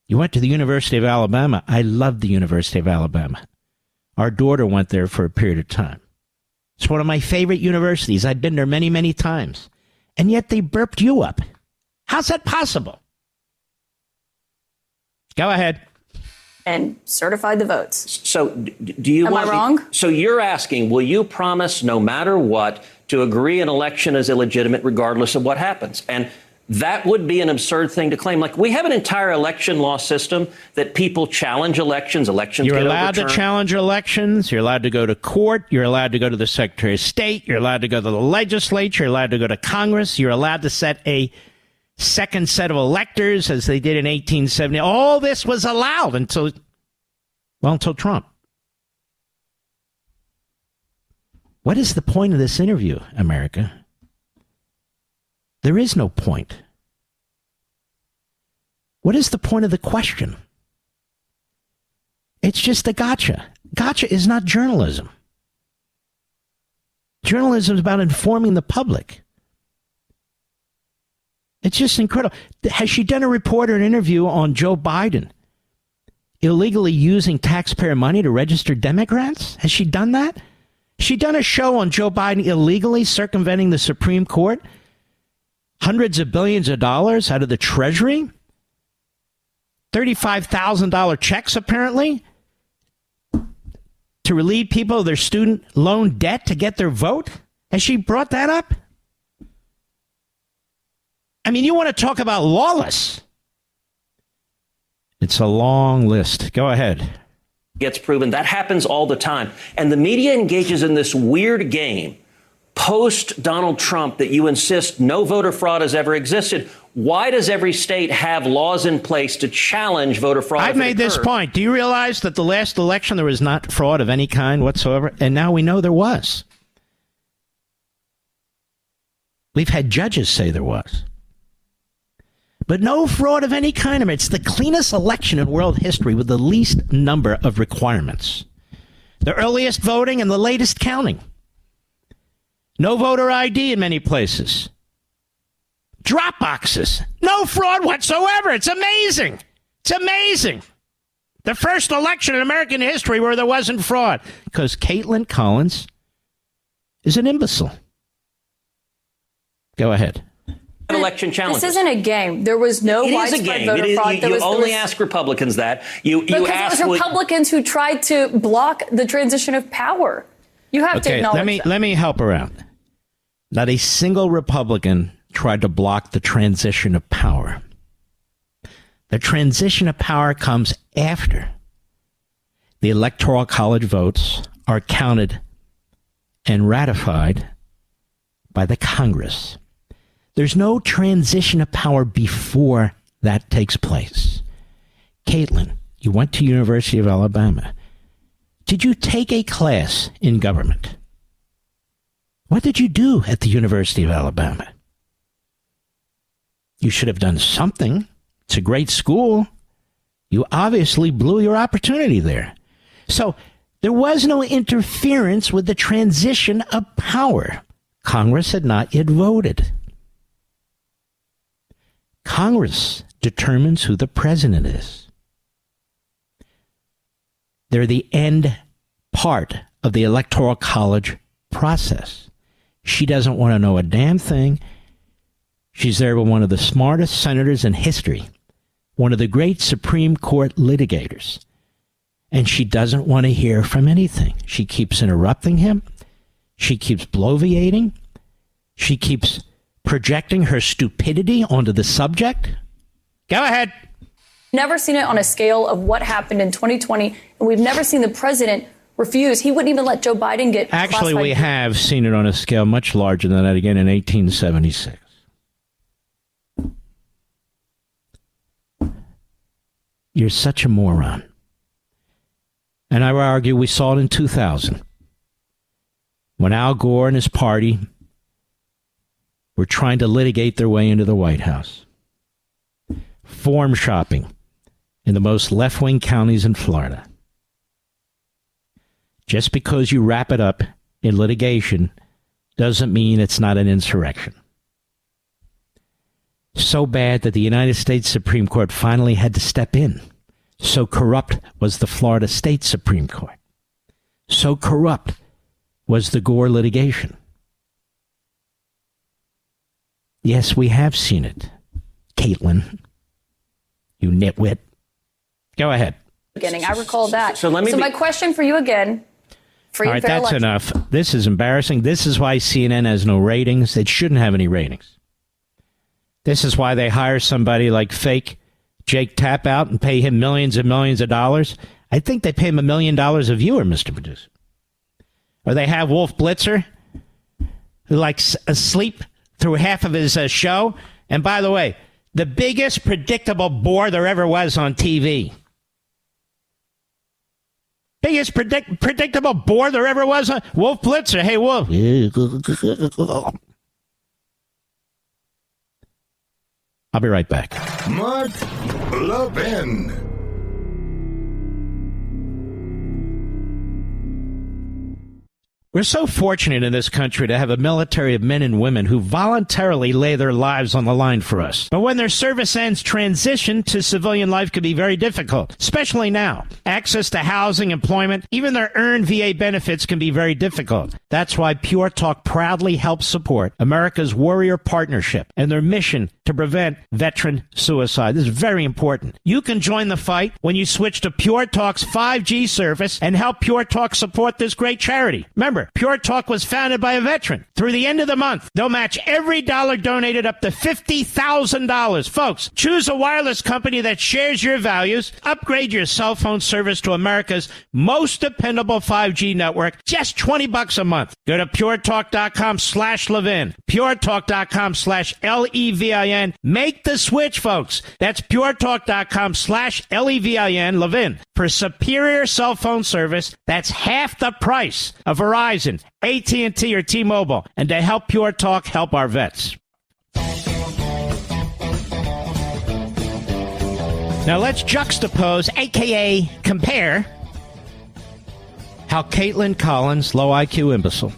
You went to the University of Alabama. I love the University of Alabama. Our daughter went there for a period of time. It's one of my favorite universities. I've been there many, many times. And yet they burped you up. How's that possible? Go ahead. And certified the votes. So do you Am I wrong? So you're asking, will you promise no matter what to agree an election is illegitimate regardless of what happens. And that would be an absurd thing to claim. Like, we have an entire election law system that people challenge elections. You're allowed to challenge elections. You're allowed to go to court. You're allowed to go to the Secretary of State. You're allowed to go to the legislature. You're allowed to go to Congress. You're allowed to set a second set of electors, as they did in 1870. All this was allowed until Trump. What is the point of this interview, America? There is no point. What is the point of the question? It's just a gotcha. Gotcha is not journalism. Journalism is about informing the public. It's just incredible. Has she done a report or an interview on Joe Biden illegally using taxpayer money to register Democrats? Has she done that? Has she done a show on Joe Biden illegally circumventing the Supreme Court? Hundreds of billions of dollars out of the Treasury? $35,000 checks, apparently, to relieve people of their student loan debt to get their vote? Has she brought that up? I mean, you want to talk about lawless? It's a long list. Go ahead. Gets proven. That happens all the time. And the media engages in this weird game post Donald Trump that you insist no voter fraud has ever existed. Why does every state have laws in place to challenge voter fraud? I've made this point. Do you realize that the last election there was not fraud of any kind whatsoever? And now we know there was. We've had judges say there was. But no fraud of any kind. I mean, it's the cleanest election in world history with the least number of requirements. The earliest voting and the latest counting. No voter ID in many places. Drop boxes. No fraud whatsoever. It's amazing. It's amazing. The first election in American history where there wasn't fraud. Because Caitlin Collins is an imbecile. Go ahead. Election challenges. This isn't a game. There was no widespread voter fraud. You only ask Republicans that. Because it was Republicans who tried to block the transition of power. You have to acknowledge that. Let me help her out. Not a single Republican tried to block the transition of power. The transition of power comes after the Electoral College votes are counted and ratified by the Congress. There's no transition of power before that takes place. Caitlin, you went to University of Alabama. Did you take a class in government? What did you do at the University of Alabama? You should have done something. It's a great school. You obviously blew your opportunity there. So there was no interference with the transition of power. Congress had not yet voted. Congress determines who the president is. They're the end part of the Electoral College process. She doesn't want to know a damn thing. She's there with one of the smartest senators in history, one of the great Supreme Court litigators. And she doesn't want to hear from anything. She keeps interrupting him. She keeps bloviating. She keeps projecting her stupidity onto the subject. Go ahead. Never seen it on a scale of what happened in 2020, and we've never seen the president refuse. He wouldn't even let Joe Biden get Actually, we have seen it on a scale much larger than that again in 1876. You're such a moron. And I would argue we saw it in 2000 when Al Gore and his party were trying to litigate their way into the White House. Form shopping in the most left-wing counties in Florida. Just because you wrap it up in litigation doesn't mean it's not an insurrection. So bad that the United States Supreme Court finally had to step in. So corrupt was the Florida State Supreme Court. So corrupt was the Gore litigation. Yes, we have seen it. Caitlin, you nitwit. Go ahead. I recall that. So my question for you again. Free All and right, fair that's election. enough. This is embarrassing. This is why CNN has no ratings. It shouldn't have any ratings. This is why they hire somebody like fake Jake Tapout and pay him millions and millions of dollars. I think they pay him $1 million a viewer, Mr. Producer. Or they have Wolf Blitzer, who likes asleep through half of his show. And by the way, the biggest predictable bore there ever was on TV. Biggest predictable bore there ever was on Wolf Blitzer. Hey, Wolf. I'll be right back. Mark Levin. We're so fortunate in this country to have a military of men and women who voluntarily lay their lives on the line for us. But when their service ends, transition to civilian life can be very difficult, especially now. Access to housing, employment, even their earned VA benefits can be very difficult. That's why Pure Talk proudly helps support America's Warrior Partnership and their mission to prevent veteran suicide. This is very important. You can join the fight when you switch to Pure Talk's 5G service and help Pure Talk support this great charity. Remember, Pure Talk was founded by a veteran. Through the end of the month, they'll match every dollar donated up to $50,000. Folks, choose a wireless company that shares your values. Upgrade your cell phone service to America's most dependable 5G network. Just $20 a month. Go to puretalk.com/Levin. puretalk.com/Levin. Make the switch, folks. That's puretalk.com/Levin. Levin. For superior cell phone service that's half the price of Verizon, AT&T, or T-Mobile, and to help Pure Talk help our vets. Now let's juxtapose, a.k.a. compare, how Caitlin Collins, low IQ imbecile,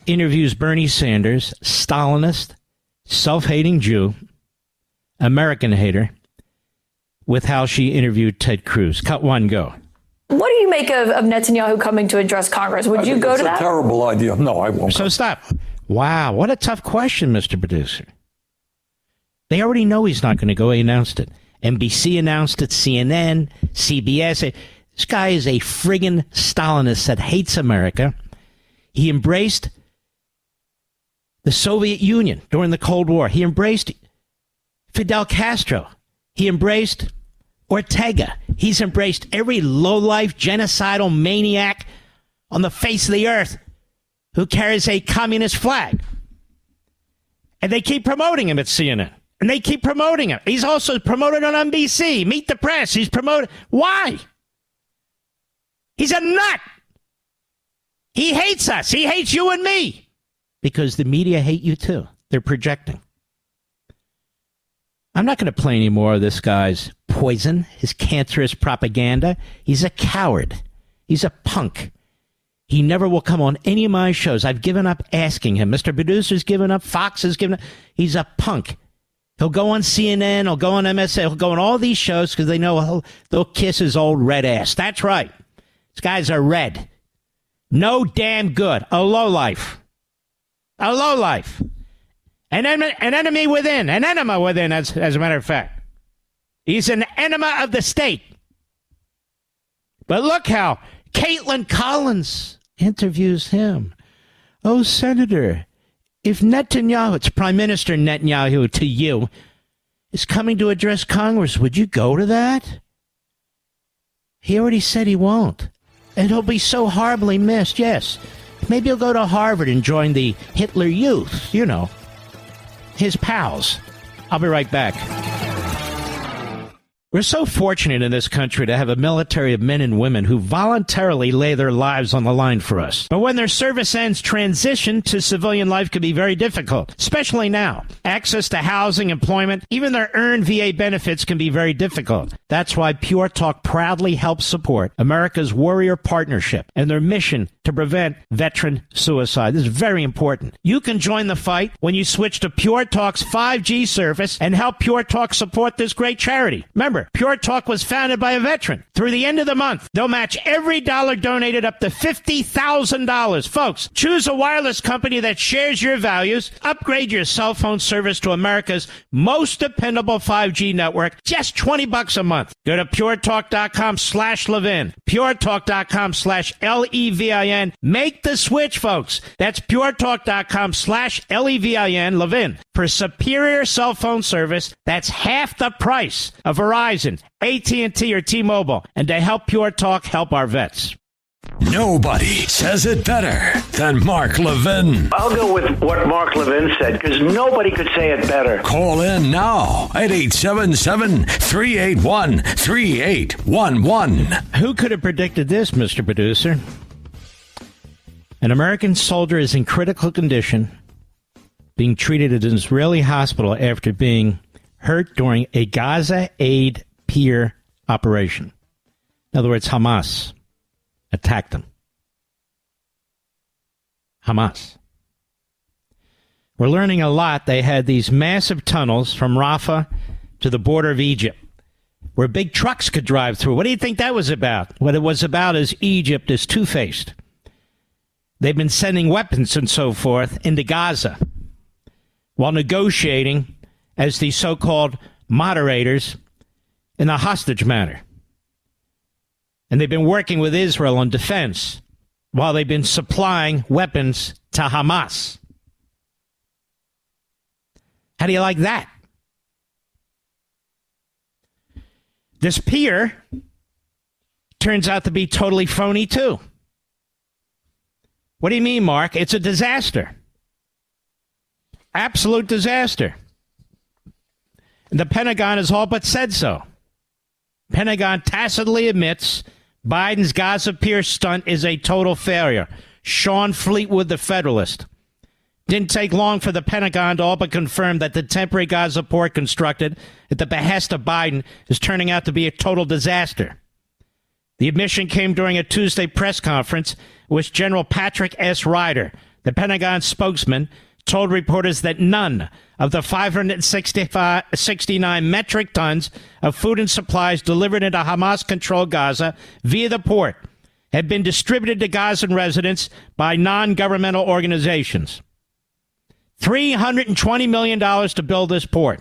interviews Bernie Sanders, Stalinist, self-hating Jew, American hater, with how she interviewed Ted Cruz. Cut one, go. What do you make of Netanyahu coming to address Congress? Would you go to that? It's a terrible idea. No, I won't. So stop. Wow, what a tough question, Mr. Producer. They already know he's not going to go. He announced it. NBC announced it, CNN, CBS. This guy is a friggin' Stalinist that hates America. He embraced the Soviet Union during the Cold War. He embraced Fidel Castro. He embraced Ortega. He's embraced every lowlife, genocidal maniac on the face of the earth who carries a communist flag. And they keep promoting him at CNN. And they keep promoting him. He's also promoted on NBC. Meet the Press. He's promoted. Why? He's a nut. He hates us. He hates you and me. Because the media hate you too. They're projecting. I'm not going to play any more of this guy's poison, his cancerous propaganda. He's a coward. He's a punk. He never will come on any of my shows. I've given up asking him. Mr. Producer's given up. Fox has given up. He's a punk. He'll go on CNN. He'll go on MSN. He'll go on all these shows because they know they'll kiss his old red ass. That's right. These guys are red. No damn good. A lowlife. A lowlife. An enemy within. An enema within, as a matter of fact. He's an enema of the state. But look how Caitlin Collins interviews him. Oh, Senator, if Netanyahu, it's Prime Minister Netanyahu to you, is coming to address Congress, would you go to that? He already said he won't. And he'll be so horribly missed, yes. Maybe he'll go to Harvard and join the Hitler Youth, you know. His pals. I'll be right back. We're so fortunate in this country to have a military of men and women who voluntarily lay their lives on the line for us. But when their service ends, transition to civilian life can be very difficult, especially now. Access to housing, employment, even their earned VA benefits can be very difficult. That's why Pure Talk proudly helps support America's Warrior Partnership and their mission to prevent veteran suicide. This is very important. You can join the fight when you switch to Pure Talk's 5G service and help Pure Talk support this great charity. Remember, Pure Talk was founded by a veteran. Through the end of the month, they'll match every dollar donated up to $50,000. Folks, choose a wireless company that shares your values. Upgrade your cell phone service to America's most dependable 5G network. Just $20 a month. Go to puretalk.com/Levin. puretalk.com/Levin. Make the switch, folks. That's puretalk.com/Levin. Levin. For superior cell phone service, that's half the price of Verizon, AT&T, or T-Mobile. And to help Pure Talk help our vets. Nobody says it better than Mark Levin. I'll go with what Mark Levin said, because nobody could say it better. Call in now at 877-381-3811. Who could have predicted this, Mr. Producer? An American soldier is in critical condition, being treated at an Israeli hospital after being hurt during a Gaza aid pier operation. In other words, Hamas attacked them. Hamas. We're learning a lot. They had these massive tunnels from Rafah to the border of Egypt where big trucks could drive through. What do you think that was about? What it was about is Egypt is two-faced. They've been sending weapons and so forth into Gaza while negotiating as the so-called moderators in the hostage matter. And they've been working with Israel on defense while they've been supplying weapons to Hamas. How do you like that? This pier turns out to be totally phony, too. What do you mean, Mark? It's a disaster. Absolute disaster. And the Pentagon has all but said so. Pentagon tacitly admits Biden's Gaza pier stunt is a total failure. Sean Fleetwood, the Federalist. Didn't take long for the Pentagon to all but confirm that the temporary Gaza port constructed at the behest of Biden is turning out to be a total disaster. The admission came during a Tuesday press conference in which General Patrick S. Ryder, the Pentagon spokesman, told reporters that none of the 569 metric tons of food and supplies delivered into Hamas-controlled Gaza via the port had been distributed to Gazan residents by non-governmental organizations. $320 million to build this port.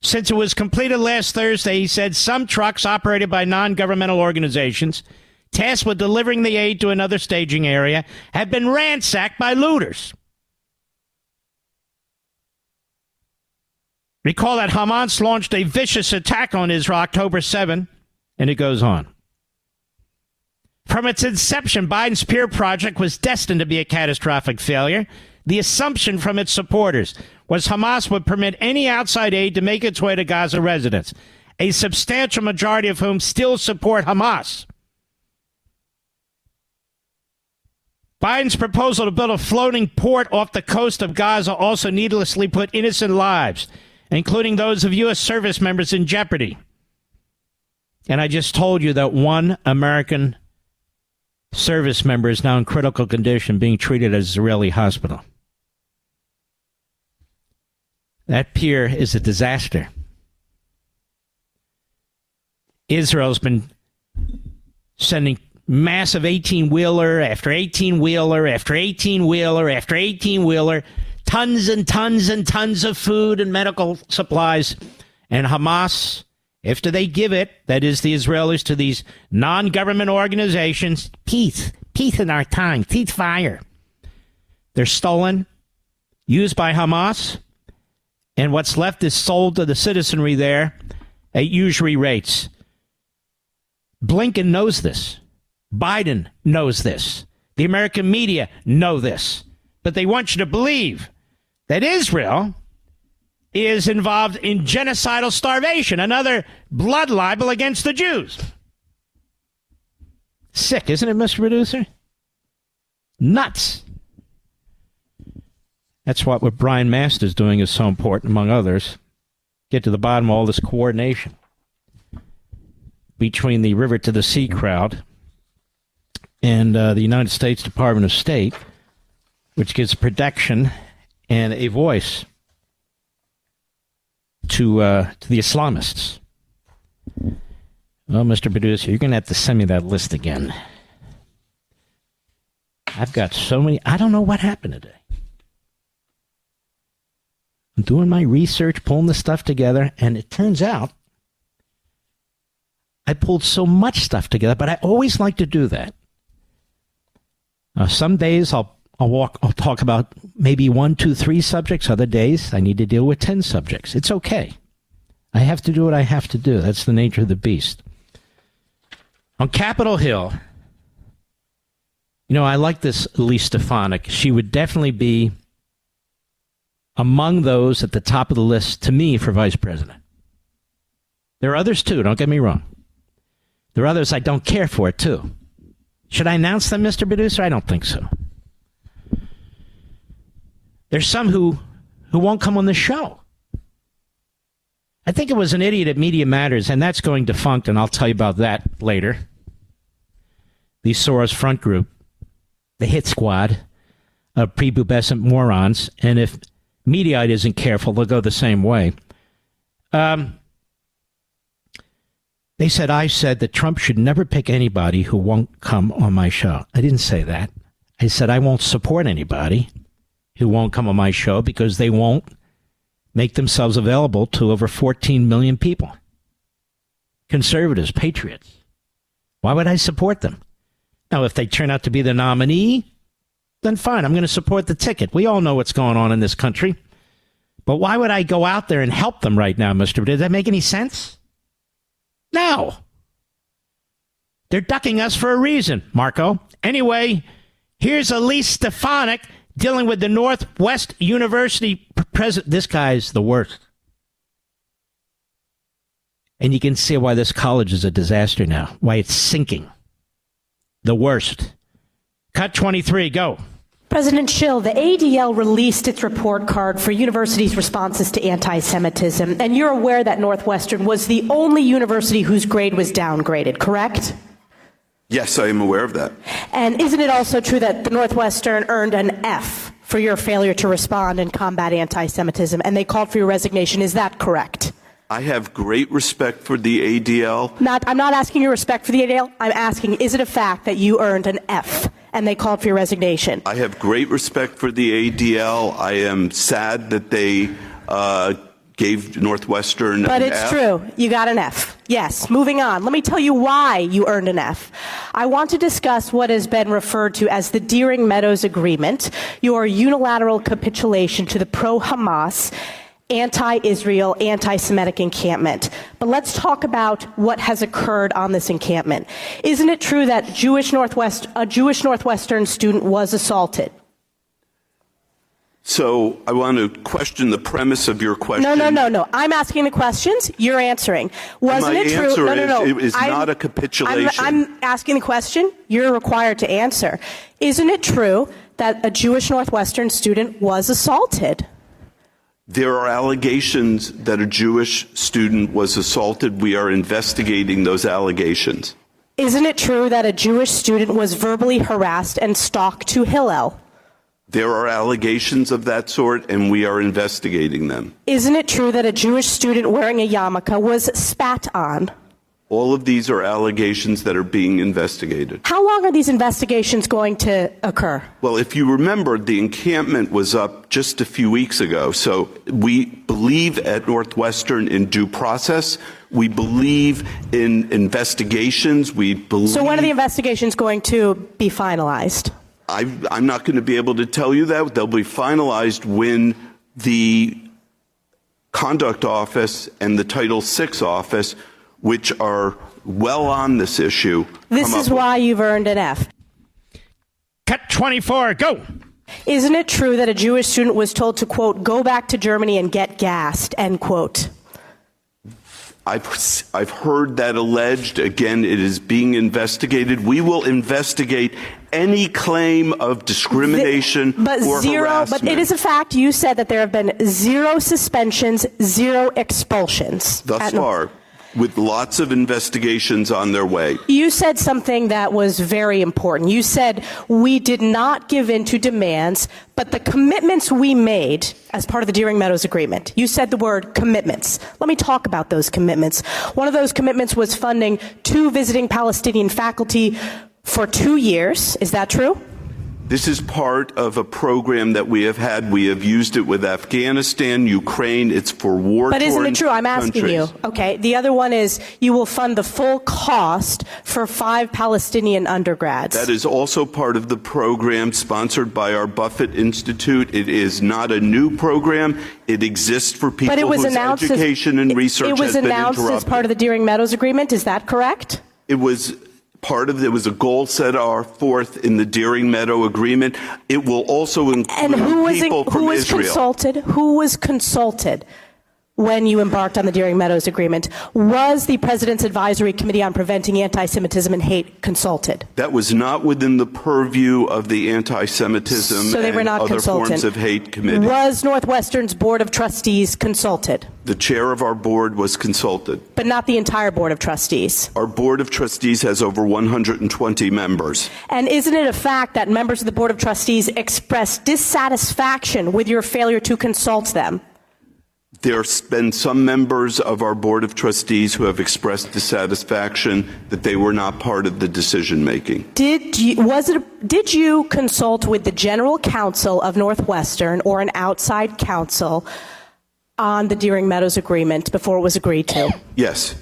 Since it was completed last Thursday, he said some trucks operated by non-governmental organizations tasked with delivering the aid to another staging area have been ransacked by looters. Recall that Hamas launched a vicious attack on Israel October 7, and it goes on. From its inception, Biden's Pier project was destined to be a catastrophic failure. The assumption from its supporters was Hamas would permit any outside aid to make its way to Gaza residents, a substantial majority of whom still support Hamas. Biden's proposal to build a floating port off the coast of Gaza also needlessly put innocent lives, including those of U.S. service members, in jeopardy. And I just told you that one American service member is now in critical condition, being treated at an Israeli hospital. That pier is a disaster. Israel's been sending massive 18-wheeler after 18-wheeler after 18-wheeler after 18-wheeler, tons and tons and tons of food and medical supplies. And Hamas, after they give it, that is the Israelis, to these non-government organizations, peace in our time, teeth fire. They're stolen, used by Hamas, and what's left is sold to the citizenry there at usury rates. Blinken knows this. Biden knows this. The American media know this. But they want you to believe that Israel is involved in genocidal starvation, another blood libel against the Jews. Sick, isn't it, Mr. Producer? Nuts. That's what Brian Masters doing is so important, among others. Get to the bottom of all this coordination between the River to the Sea crowd and the United States Department of State, which gives protection and a voice to the Islamists. Well, Mr. Producer, you're going to have to send me that list again. I've got so many. I don't know what happened today. I'm doing my research, pulling the stuff together, and it turns out I pulled so much stuff together, but I always like to do that. Some days I'll talk about maybe 1, 2, 3 subjects. Other days I need to deal with 10 subjects. It's okay. I have to do what I have to do. That's the nature of the beast. On Capitol Hill, you know, I like this Elise Stefanik. She would definitely be among those at the top of the list to me for vice president. There are others too, don't get me wrong. There are others I don't care for too. Should I announce them, Mr. Producer? I don't think so. There's some who won't come on the show. I think it was an idiot at Media Matters, and that's going defunct, and I'll tell you about that later. The Soros Front Group, the hit squad of prepubescent morons, and if Mediaite isn't careful, they'll go the same way. They said I said that Trump should never pick anybody who won't come on my show. I didn't say that. I said I won't support anybody who won't come on my show because they won't make themselves available to over 14 million people. Conservatives, patriots. Why would I support them? Now, if they turn out to be the nominee, then fine, I'm going to support the ticket. We all know what's going on in this country. But why would I go out there and help them right now, Mr. Does that make any sense? No. They're ducking us for a reason, Marco. Anyway, here's Elise Stefanik dealing with the Northwest University president. This guy's the worst. And you can see why this college is a disaster now, why it's sinking. The worst. Cut 23, go. President Schill, the ADL released its report card for universities' responses to anti-Semitism, and you're aware that Northwestern was the only university whose grade was downgraded, correct? Yes, I am aware of that. And isn't it also true that the Northwestern earned an F for your failure to respond and combat anti-Semitism, and they called for your resignation? Is that correct? I have great respect for the ADL. I'm not asking your respect for the ADL. I'm asking, is it a fact that you earned an F and they called for your resignation? I have great respect for the ADL. I am sad that they gave Northwestern But an it's F. true. You got an F. Yes. Moving on. Let me tell you why you earned an F. I want to discuss what has been referred to as the Deering Meadows Agreement, your unilateral capitulation to the pro-Hamas, anti-Israel, anti-Semitic encampment. But let's talk about what has occurred on this encampment. Isn't it true that a Jewish Northwestern student was assaulted? So I want to question the premise of your question. No. I'm asking the questions. You're answering. Wasn't it true? No. It is not a capitulation. I'm asking the question. You're required to answer. Isn't it true that a Jewish Northwestern student was assaulted? There are allegations that a Jewish student was assaulted. We are investigating those allegations. Isn't it true that a Jewish student was verbally harassed and stalked to Hillel? There are allegations of that sort, and we are investigating them. Isn't it true that a Jewish student wearing a yarmulke was spat on? All of these are allegations that are being investigated. How long are these investigations going to occur? Well, if you remember, the encampment was up just a few weeks ago. So we believe at Northwestern in due process. We believe in investigations. So when are the investigations going to be finalized? I'm not going to be able to tell you that. They'll be finalized when the Conduct Office and the Title VI Office, which are well on this issue. This is why you've earned an F. Cut 24, go. Isn't it true that a Jewish student was told to, quote, go back to Germany and get gassed, end quote? I've heard that alleged. Again, it is being investigated. We will investigate any claim of discrimination or harassment. But it is a fact. You said that there have been 0 suspensions, 0 expulsions. Thus far. with lots of investigations on their way. You said something that was very important. You said we did not give in to demands, but the commitments we made as part of the Deering Meadows Agreement. You said the word commitments. Let me talk about those commitments. One of those commitments was funding 2 visiting Palestinian faculty for 2 years. Is that true? This is part of a program that we have had. We have used it with Afghanistan, Ukraine. It's for war-torn But isn't it true? I'm asking countries. you. Okay. The other one is you will fund the full cost for 5 Palestinian undergrads. That is also part of the program sponsored by our Buffett Institute. It is not a new program. It exists for people whose education and research has been interrupted. It was announced as part of the Deering Meadows Agreement. Is that correct? It was it was a goal set forth in the Deering Meadow Agreement. It will also include people from Israel. Who was consulted when you embarked on the Deering Meadows Agreement? Was the President's Advisory Committee on Preventing Anti-Semitism and Hate consulted? That was not within the purview of the Anti-Semitism so they were not and other consulted. Forms of Hate Committee. Was Northwestern's Board of Trustees consulted? The chair of our board was consulted. But not the entire Board of Trustees? Our Board of Trustees has over 120 members. And isn't it a fact that members of the Board of Trustees expressed dissatisfaction with your failure to consult them? There's been some members of our Board of Trustees who have expressed dissatisfaction that they were not part of the decision-making. Did you consult with the General Counsel of Northwestern or an outside counsel on the Deering Meadows Agreement before it was agreed to? Yes.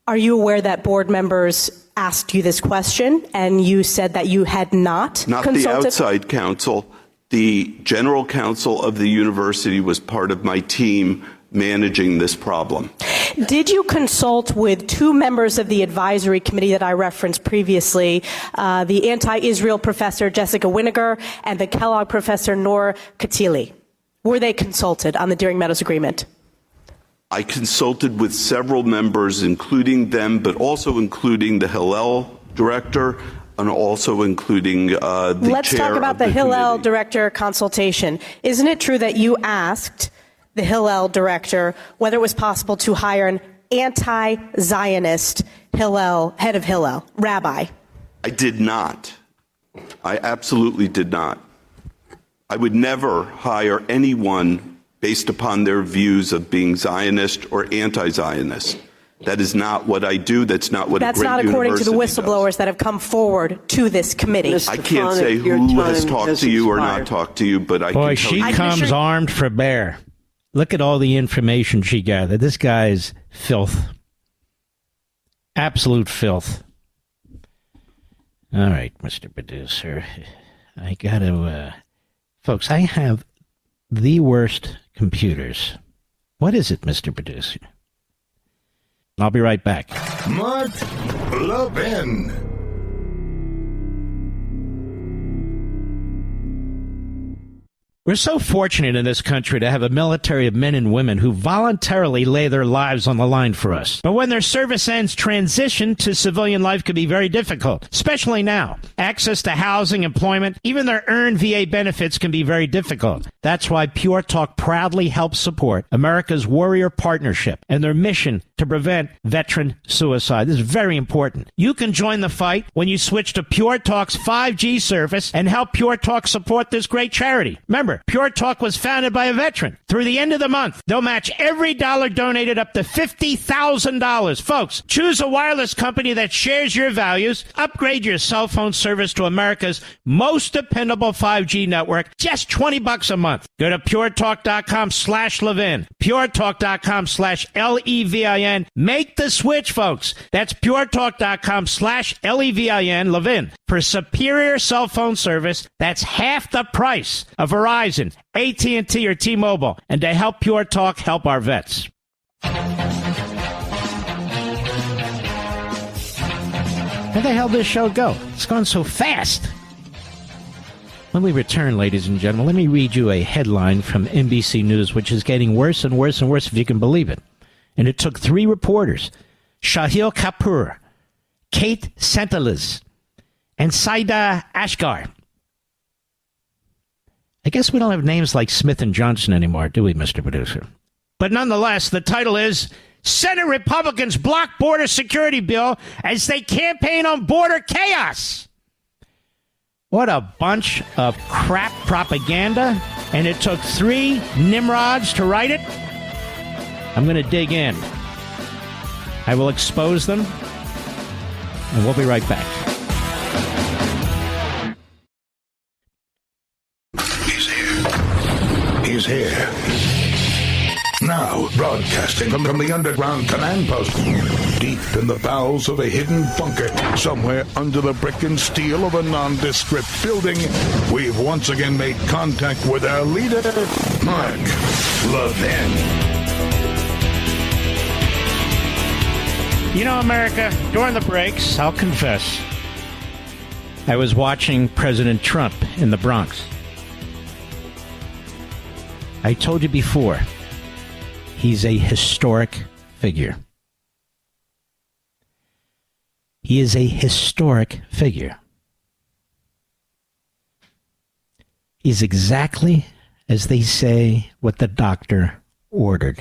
Are you aware that board members asked you this question and you said that you had not Not consulted? the outside counsel. The general counsel of the university was part of my team managing this problem. Did you consult with 2 members of the advisory committee that I referenced previously, the anti-Israel professor Jessica Winiger and the Kellogg professor Nor Katili? Were they consulted on the Deering Meadows Agreement? I consulted with several members, including them, but also including the Hillel director, and also including the Let's chair talk about of the Hillel committee. director consultation. Isn't it true that you asked the Hillel director whether it was possible to hire an anti-Zionist head of Hillel, rabbi? I did not. I absolutely did not. I would never hire anyone based upon their views of being Zionist or anti-Zionist. That is not what I do. That's not what a great That's not according to the university whistleblowers does. that have come forward to this committee. I can't say who has talked to you or not talked to you, but I Boy, can tell she you. comes armed for bear. Look at all the information she gathered. This guy's filth. Absolute filth. All right, Mr. Producer. I got to... folks, I have the worst computers. What is it, Mr. Producer? I'll be right back. Mark Levin. We're so fortunate in this country to have a military of men and women who voluntarily lay their lives on the line for us. But when their service ends, transition to civilian life can be very difficult, especially now. Access to housing, employment, even their earned VA benefits can be very difficult. That's why Pure Talk proudly helps support America's Warrior Partnership and their mission to prevent veteran suicide. This is very important. You can join the fight when you switch to Pure Talk's 5G service and help Pure Talk support this great charity. Remember, Pure Talk was founded by a veteran. Through the end of the month, they'll match every dollar donated up to $50,000. Folks, choose a wireless company that shares your values. Upgrade your cell phone service to America's most dependable 5G network. Just $20 a month. Go to puretalk.com/Levin. puretalk.com/LEVIN. Make the switch, folks. That's puretalk.com/LEVIN. Levin. For superior cell phone service, that's half the price of Verizon, AT&T, or T-Mobile. And to help Pure Talk help our vets. Where the hell did this show go? It's gone so fast. When we return, ladies and gentlemen, let me read you a headline from NBC News, which is getting worse and worse and worse, if you can believe it. And it took 3 reporters, Shahil Kapoor, Kate Sentilis, and Saida Ashgar. I guess we don't have names like Smith and Johnson anymore, do we, Mr. Producer? But nonetheless, the title is Senate Republicans block border security bill as they campaign on border chaos. What a bunch of crap propaganda. And it took 3 Nimrods to write it. I'm going to dig in. I will expose them. And we'll be right back. He's here. Now, broadcasting from the underground command post, deep in the bowels of a hidden bunker, somewhere under the brick and steel of a nondescript building, we've once again made contact with our leader, Mark Levin. You know, America, during the breaks, I'll confess, I was watching President Trump in the Bronx. I told you before, he's a historic figure. He is a historic figure. He's exactly, as they say, what the doctor ordered.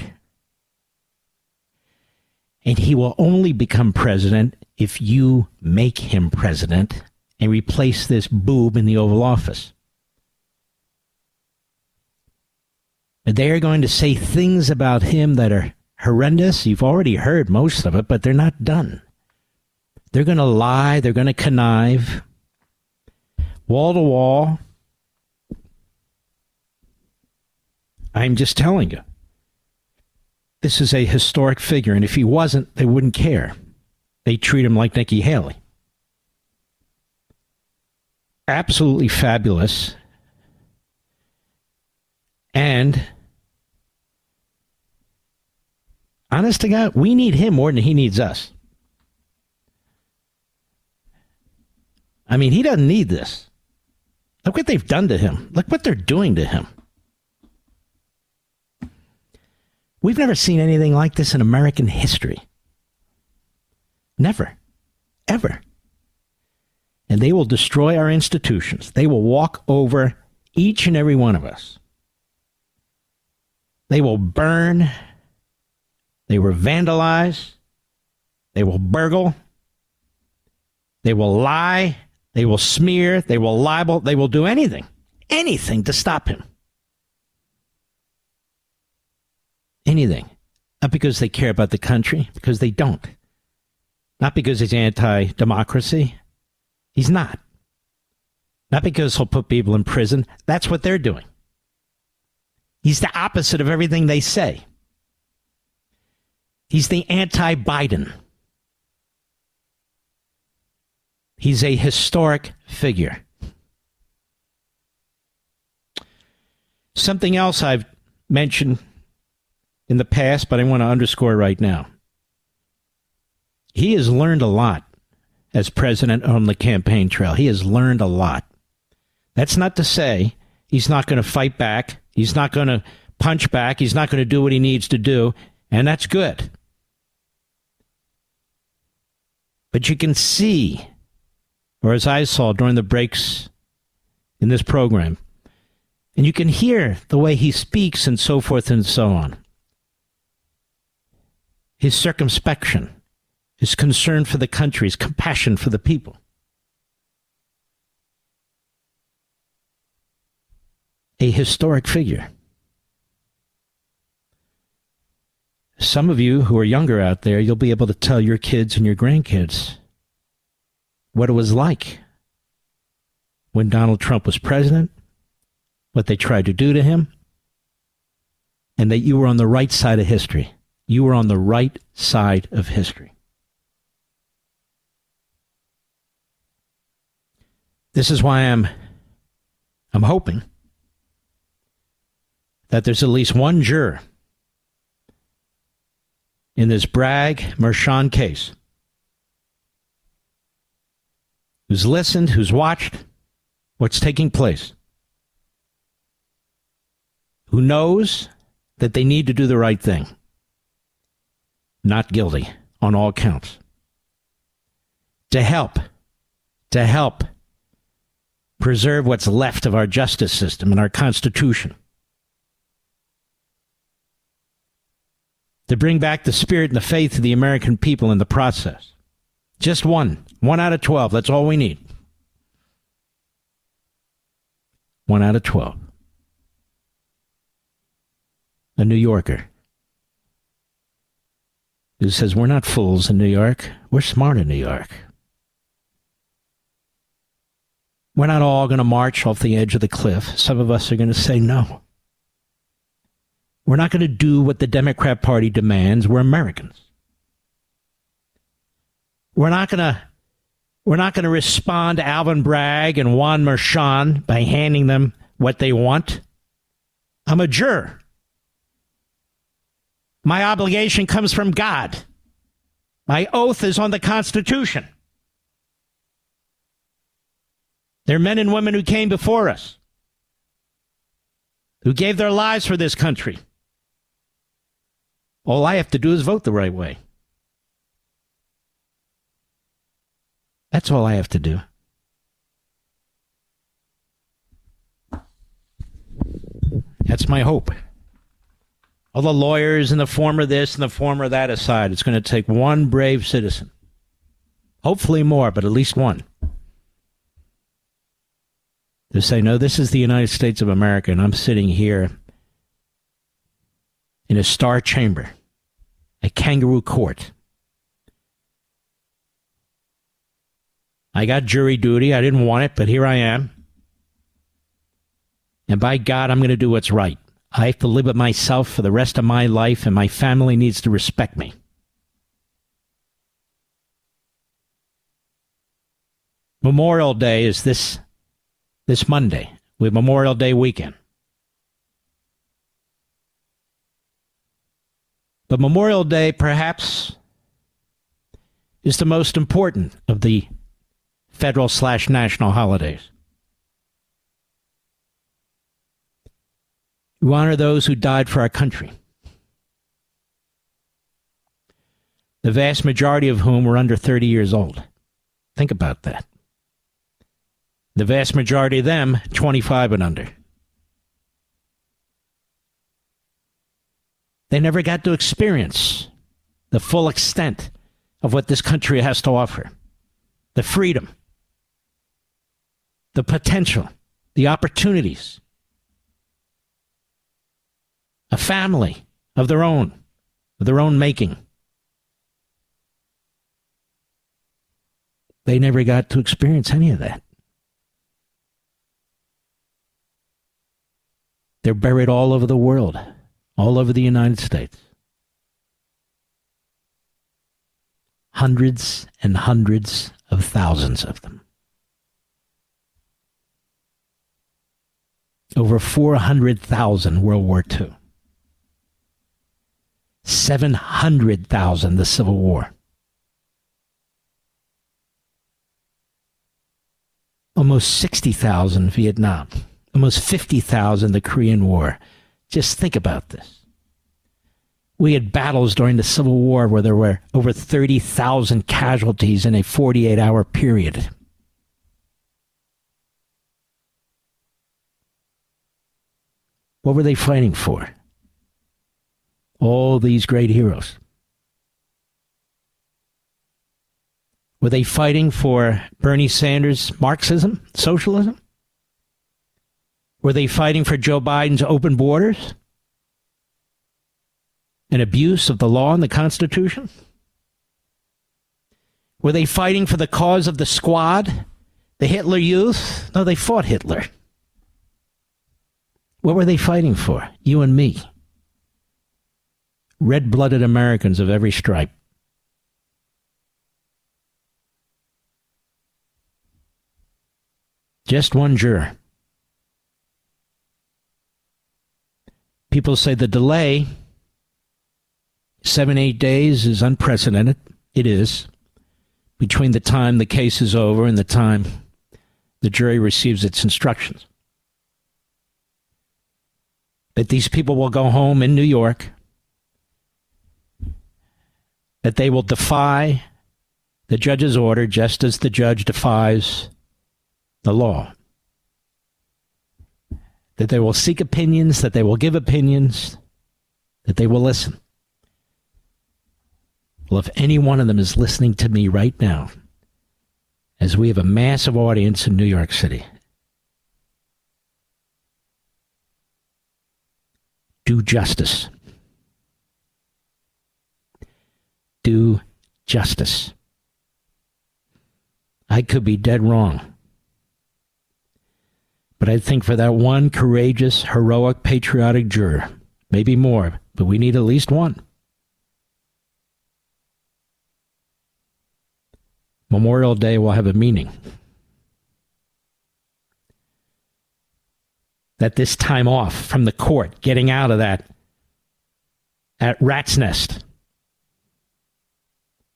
And he will only become president if you make him president and replace this boob in the Oval Office. They are going to say things about him that are horrendous. You've already heard most of it, but they're not done. They're going to lie. They're going to connive. Wall to wall. I'm just telling you. This is a historic figure, and if he wasn't, they wouldn't care. They treat him like Nikki Haley. Absolutely fabulous. And honest to God, we need him more than he needs us. I mean, he doesn't need this. Look what they've done to him. Look what they're doing to him. We've never seen anything like this in American history. Never. Ever. And they will destroy our institutions. They will walk over each and every one of us. They will burn. They will vandalize. They will burgle. They will lie. They will smear. They will libel. They will do anything. Anything to stop him. Anything. Not because they care about the country, because they don't. Not because he's anti-democracy. He's not. Not because he'll put people in prison. That's what they're doing. He's the opposite of everything they say. He's the anti-Biden. He's a historic figure. Something else I've mentioned in the past, but I want to underscore right now. He has learned a lot as president on the campaign trail. He has learned a lot. That's not to say he's not going to fight back. He's not going to punch back. He's not going to do what he needs to do. And that's good. But you can see, or as I saw during the breaks in this program, and you can hear the way he speaks and so forth and so on. His circumspection, his concern for the country, his compassion for the people. A historic figure. Some of you who are younger out there, you'll be able to tell your kids and your grandkids what it was like when Donald Trump was president, what they tried to do to him, and that you were on the right side of history. You were on the right side of history. This is why I'm hoping that there's at least one juror in this Bragg Mershon case who's listened, who's watched what's taking place, who knows that they need to do the right thing. Not guilty on all counts. To help preserve what's left of our justice system and our Constitution. to bring back the spirit and the faith of the American people in the process. Just one. 1 out of 12. That's all we need. 1 out of 12. A New Yorker who says, we're not fools in New York. We're smart in New York. We're not all going to march off the edge of the cliff. Some of us are going to say no. We're not going to do what the Democrat Party demands. We're Americans. We're not going to respond to Alvin Bragg and Juan Merchan by handing them what they want. I'm a juror. My obligation comes from God. My oath is on the Constitution. There are men and women who came before us, who gave their lives for this country. All I have to do is vote the right way. That's all I have to do. That's my hope. All the lawyers and the former this and the former that aside, it's going to take one brave citizen. Hopefully more, but at least one. To say, no, this is the United States of America, and I'm sitting here in a star chamber, a kangaroo court. I got jury duty. I didn't want it, but here I am. And by God, I'm going to do what's right. I have to live with myself for the rest of my life, and my family needs to respect me. Memorial Day is this Monday. We have Memorial Day weekend. But Memorial Day, perhaps, is the most important of the federal/national holidays. We honor those who died for our country, the vast majority of whom were under 30 years old. Think about that. The vast majority of them, 25 and under. They never got to experience the full extent of what this country has to offer. The freedom, the potential, the opportunities. A family of their own making. They never got to experience any of that. They're buried all over the world, all over the United States. Hundreds and hundreds of thousands of them. Over 400,000 World War II. 700,000 the Civil War. Almost 60,000 Vietnam. Almost 50,000 the Korean War. Just think about this. We had battles during the Civil War where there were over 30,000 casualties in a 48-hour period. What were they fighting for? All these great heroes. Were they fighting for Bernie Sanders' Marxism, socialism? Were they fighting for Joe Biden's open borders? An abuse of the law and the Constitution? Were they fighting for the cause of the Squad, the Hitler Youth? No, they fought Hitler. What were they fighting for? You and me. Red-blooded Americans of every stripe. Just one juror. People say the delay, 7-8 days, is unprecedented. It is. Between the time the case is over and the time the jury receives its instructions. That these people will go home in New York, that they will defy the judge's order just as the judge defies the law. That they will seek opinions, that they will give opinions, that they will listen. Well, if any one of them is listening to me right now, as we have a massive audience in New York City, do justice. Do justice. I could be dead wrong. But I think for that one courageous, heroic, patriotic juror, maybe more, but we need at least one. Memorial Day will have a meaning. That this time off from the court, getting out of that rat's nest,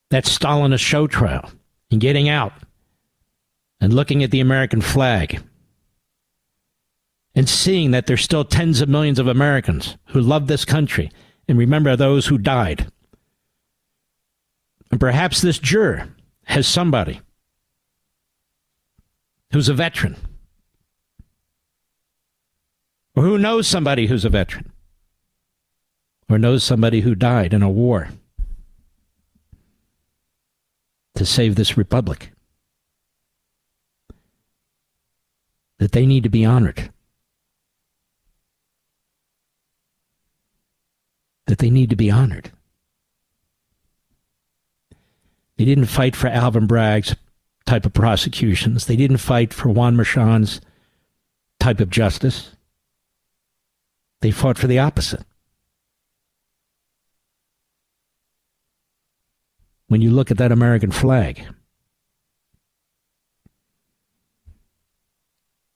that Stalinist show trial, and getting out and looking at the American flag and seeing that there's still tens of millions of Americans who love this country and remember those who died. And perhaps this juror has somebody who's a veteran, or who knows somebody who's a veteran, or knows somebody who died in a war to save this republic, that they need to be honored, that they need to be honored. They didn't fight for Alvin Bragg's type of prosecutions. They didn't fight for Juan Merchan's type of justice. They fought for the opposite. When you look at that American flag,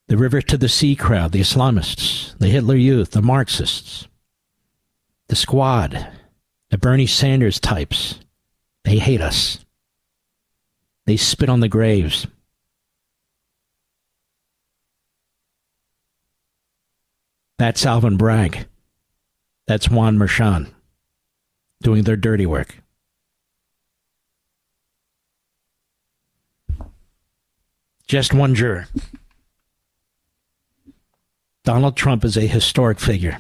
the river to the sea crowd, the Islamists, the Hitler Youth, the Marxists, the Squad, the Bernie Sanders types, they hate us. They spit on the graves. That's Alvin Bragg. That's Juan Merchan doing their dirty work. Just one juror. Donald Trump is a historic figure.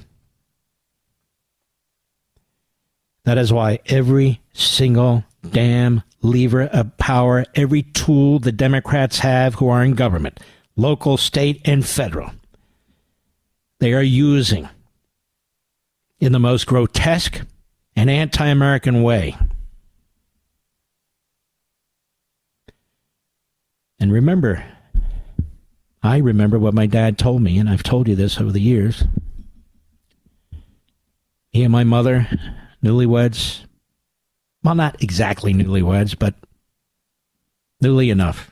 That is why every single damn lever of power, every tool the Democrats have who are in government, local, state, and federal, they are using in the most grotesque and anti-American way. And remember, I remember what my dad told me, and I've told you this over the years. He and my mother, newlyweds, well, not exactly newlyweds, but newly enough.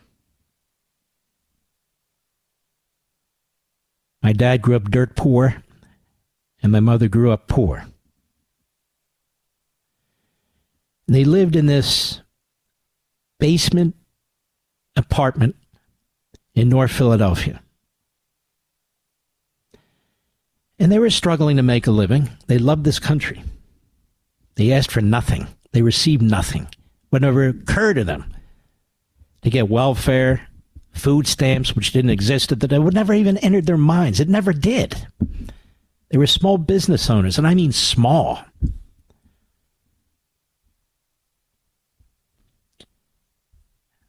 My dad grew up dirt poor, and my mother grew up poor. They lived in this basement apartment in North Philadelphia. And they were struggling to make a living. They loved this country. They asked for nothing. They received nothing. Would never occur to them to get welfare, food stamps, which didn't exist at the time. It would never even entered their minds. It never did. They were small business owners, and I mean small.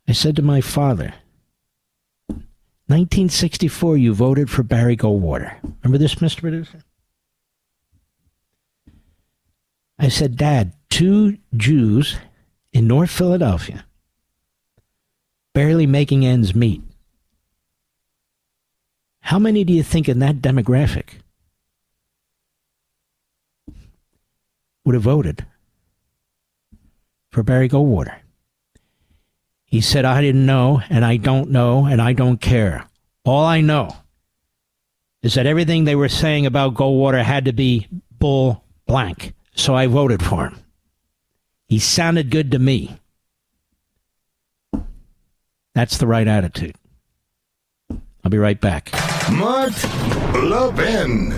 I said to my father, 1964, you voted for Barry Goldwater. Remember this, Mr. Producer? I said, Dad, 2 Jews in North Philadelphia barely making ends meet. How many do you think in that demographic would have voted for Barry Goldwater? He said, I didn't know, and I don't know, and I don't care. All I know is that everything they were saying about Goldwater had to be bull blank. So I voted for him. He sounded good to me. That's the right attitude. I'll be right back. Mark Levin.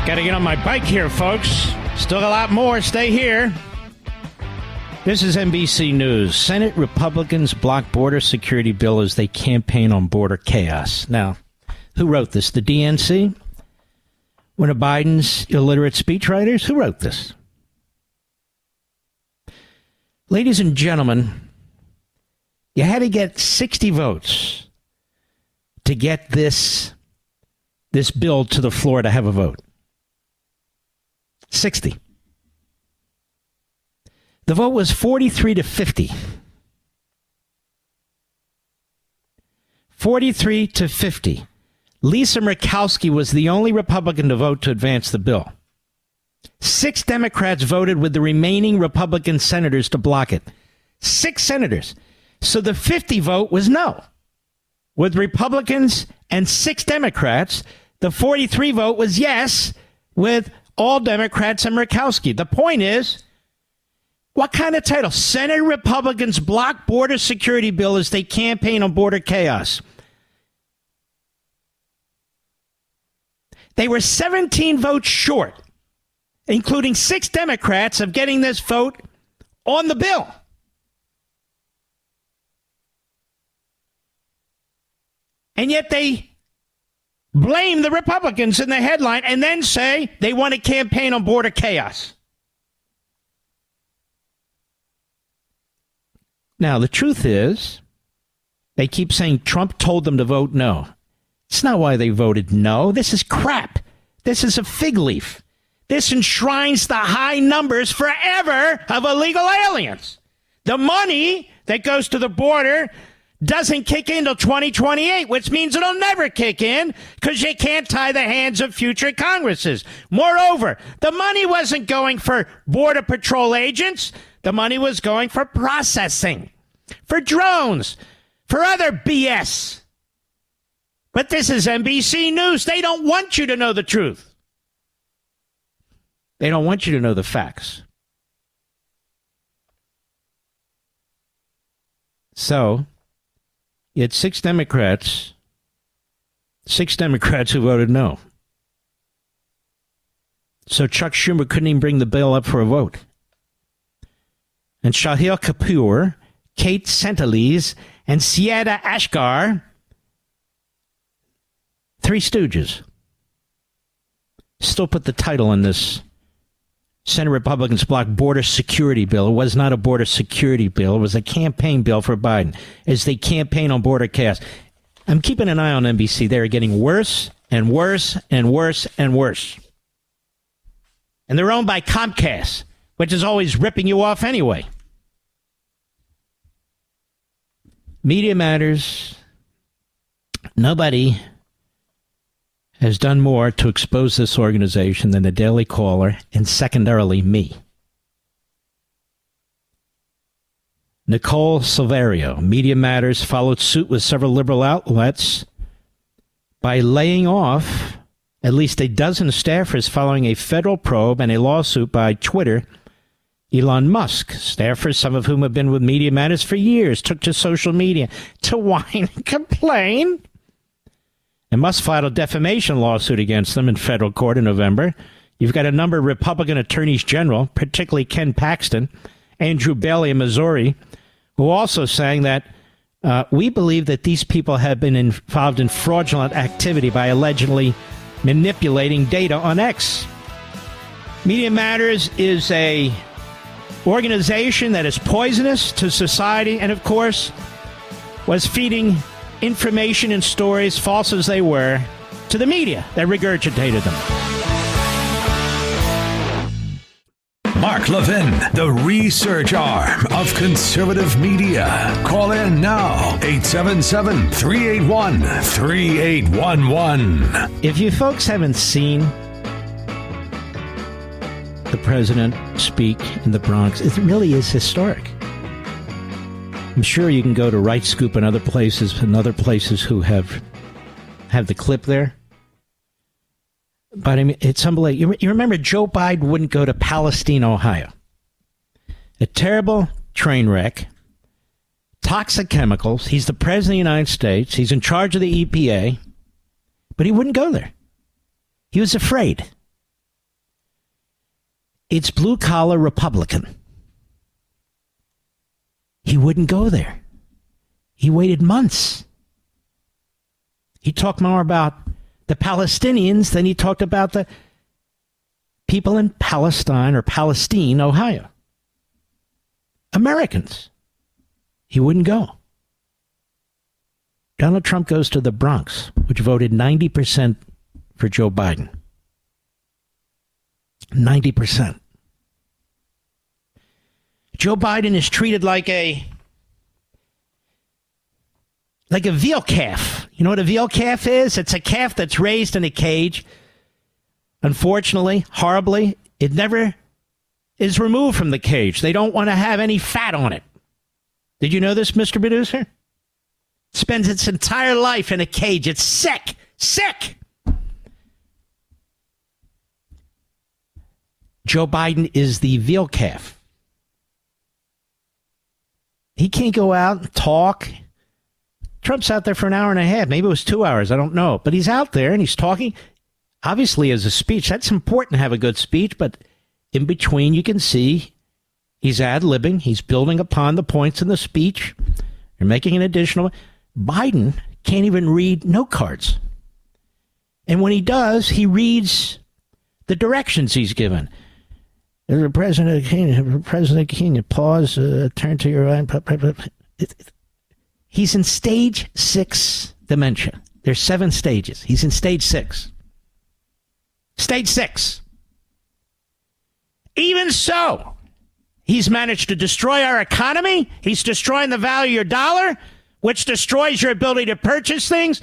Got to get on my bike here, folks. Still a lot more. Stay here. This is NBC News. Senate Republicans block border security bill as they campaign on border chaos. Now, who wrote this? The DNC? One of Biden's illiterate speechwriters? Who wrote this? Ladies and gentlemen, you had to get 60 votes to get this bill to the floor to have a vote. 60. The vote was 43 to 50. 43 to 50. Lisa Murkowski was the only Republican to vote to advance the bill. 6 Democrats voted with the remaining Republican senators to block it. 6 senators. So the 50 vote was no. With Republicans and 6 Democrats, the 43 vote was yes, with all Democrats and Murkowski. The point is, what kind of title? Senate Republicans block border security bill as they campaign on border chaos. They were 17 votes short, including 6 Democrats, of getting this vote on the bill. And yet they blame the Republicans in the headline and then say they want to campaign on border chaos. Now, the truth is, they keep saying Trump told them to vote no. It's not why they voted no. This is crap. This is a fig leaf. This enshrines the high numbers forever of illegal aliens. The money that goes to the border doesn't kick in till 2028, which means it'll never kick in because you can't tie the hands of future Congresses. Moreover, the money wasn't going for Border Patrol agents. The money was going for processing, for drones, for other BS. But this is NBC News. They don't want you to know the truth. They don't want you to know the facts. So, you had 6 Democrats who voted no. So Chuck Schumer couldn't even bring the bill up for a vote. And Shahil Kapoor, Kate Centelise, and Syeda Ashgar, 3 stooges, still put the title on this Senate Republicans block border security bill. It was not a border security bill. It was a campaign bill for Biden as they campaign on border chaos. I'm keeping an eye on NBC. They're getting worse and worse and worse and worse. And they're owned by Comcast, which is always ripping you off anyway. Media Matters. Nobody has done more to expose this organization than the Daily Caller and secondarily me. Nicole Silverio, Media Matters, followed suit with several liberal outlets by laying off at least a dozen staffers following a federal probe and a lawsuit by Twitter. Elon Musk, staffers, some of whom have been with Media Matters for years, took to social media to whine and complain. And Musk filed a defamation lawsuit against them in federal court in November. You've got a number of Republican attorneys general, particularly Ken Paxton, Andrew Bailey in Missouri, who also saying that we believe that these people have been involved in fraudulent activity by allegedly manipulating data on X. Media Matters is a organization that is poisonous to society and, of course, was feeding information and stories, false as they were, to the media that regurgitated them. Mark Levin, the research arm of conservative media. Call in now, 877-381-3811. If you folks haven't seen the president speak in the Bronx, it really is historic. I'm sure you can go to Right Scoop and other places who have the clip there. But I mean, it's unbelievable. You remember Joe Biden wouldn't go to Palestine, Ohio. A terrible train wreck, toxic chemicals. He's the president of the United States. He's in charge of the EPA. But he wouldn't go there. He was afraid. It's blue-collar Republican. He wouldn't go there. He waited months. He talked more about the Palestinians than he talked about the people in Palestine or Palestine, Ohio. Americans. He wouldn't go. Donald Trump goes to the Bronx, which voted 90% for Joe Biden. 90%. Joe Biden is treated like a veal calf. You know what a veal calf is? It's a calf that's raised in a cage. Unfortunately, horribly, it never is removed from the cage. They don't want to have any fat on it. Did you know this, Mr. Producer? Spends its entire life in a cage. It's sick. Sick. Joe Biden is the veal calf. He can't go out and talk. Trump's out there for an hour and a half. Maybe it was 2 hours. I don't know. But he's out there and he's talking. Obviously, as a speech, that's important to have a good speech. But in between, you can see he's ad-libbing. He's building upon the points in the speech. You're making an additional. Biden can't even read note cards. And when he does, he reads the directions he's given. President Kenya, pause, turn to your right. He's in stage 6 dementia. There's 7 stages. He's in stage 6. Stage 6. Even so, he's managed to destroy our economy. He's destroying the value of your dollar, which destroys your ability to purchase things.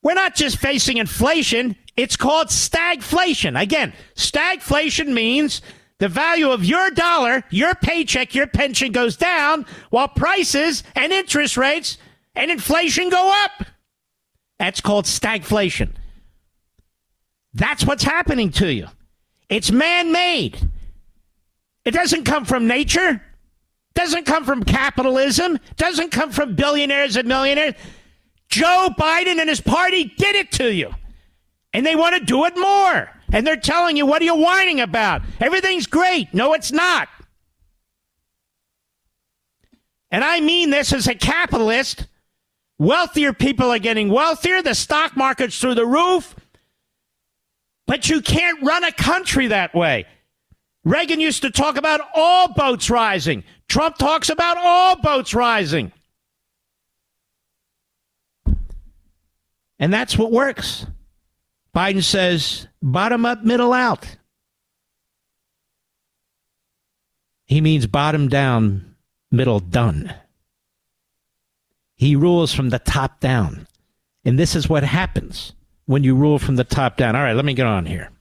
We're not just facing inflation. It's called stagflation. Again, stagflation means the value of your dollar, your paycheck, your pension goes down while prices and interest rates and inflation go up. That's called stagflation. That's what's happening to you. It's man-made. It doesn't come from nature. Doesn't come from capitalism. Doesn't come from billionaires and millionaires. Joe Biden and his party did it to you. And they want to do it more. And they're telling you, what are you whining about? Everything's great. No, it's not. And I mean this as a capitalist. Wealthier people are getting wealthier. The stock market's through the roof. But you can't run a country that way. Reagan used to talk about all boats rising. Trump talks about all boats rising. And that's what works. Biden says, bottom up, middle out. He means bottom down, middle done. He rules from the top down. And this is what happens when you rule from the top down. All right, let me get on here.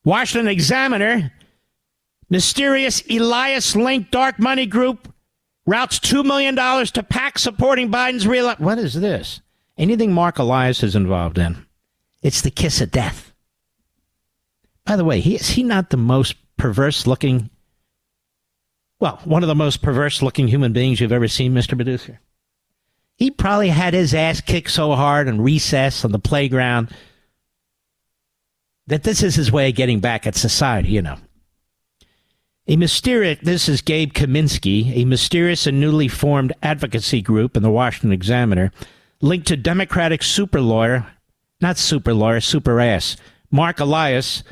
Washington Examiner, mysterious Elias-linked dark money group routes $2 million to PAC supporting Biden's reelection. What is this? Anything Mark Elias is involved in, it's the kiss of death. By the way, is he not the most perverse-looking, well, one of the most perverse-looking human beings you've ever seen, Mr. Producer? He probably had his ass kicked so hard in recess on the playground that this is his way of getting back at society, you know. This is Gabe Kaminsky, a mysterious and newly formed advocacy group in the Washington Examiner, linked to Democratic super ass, Mark Elias,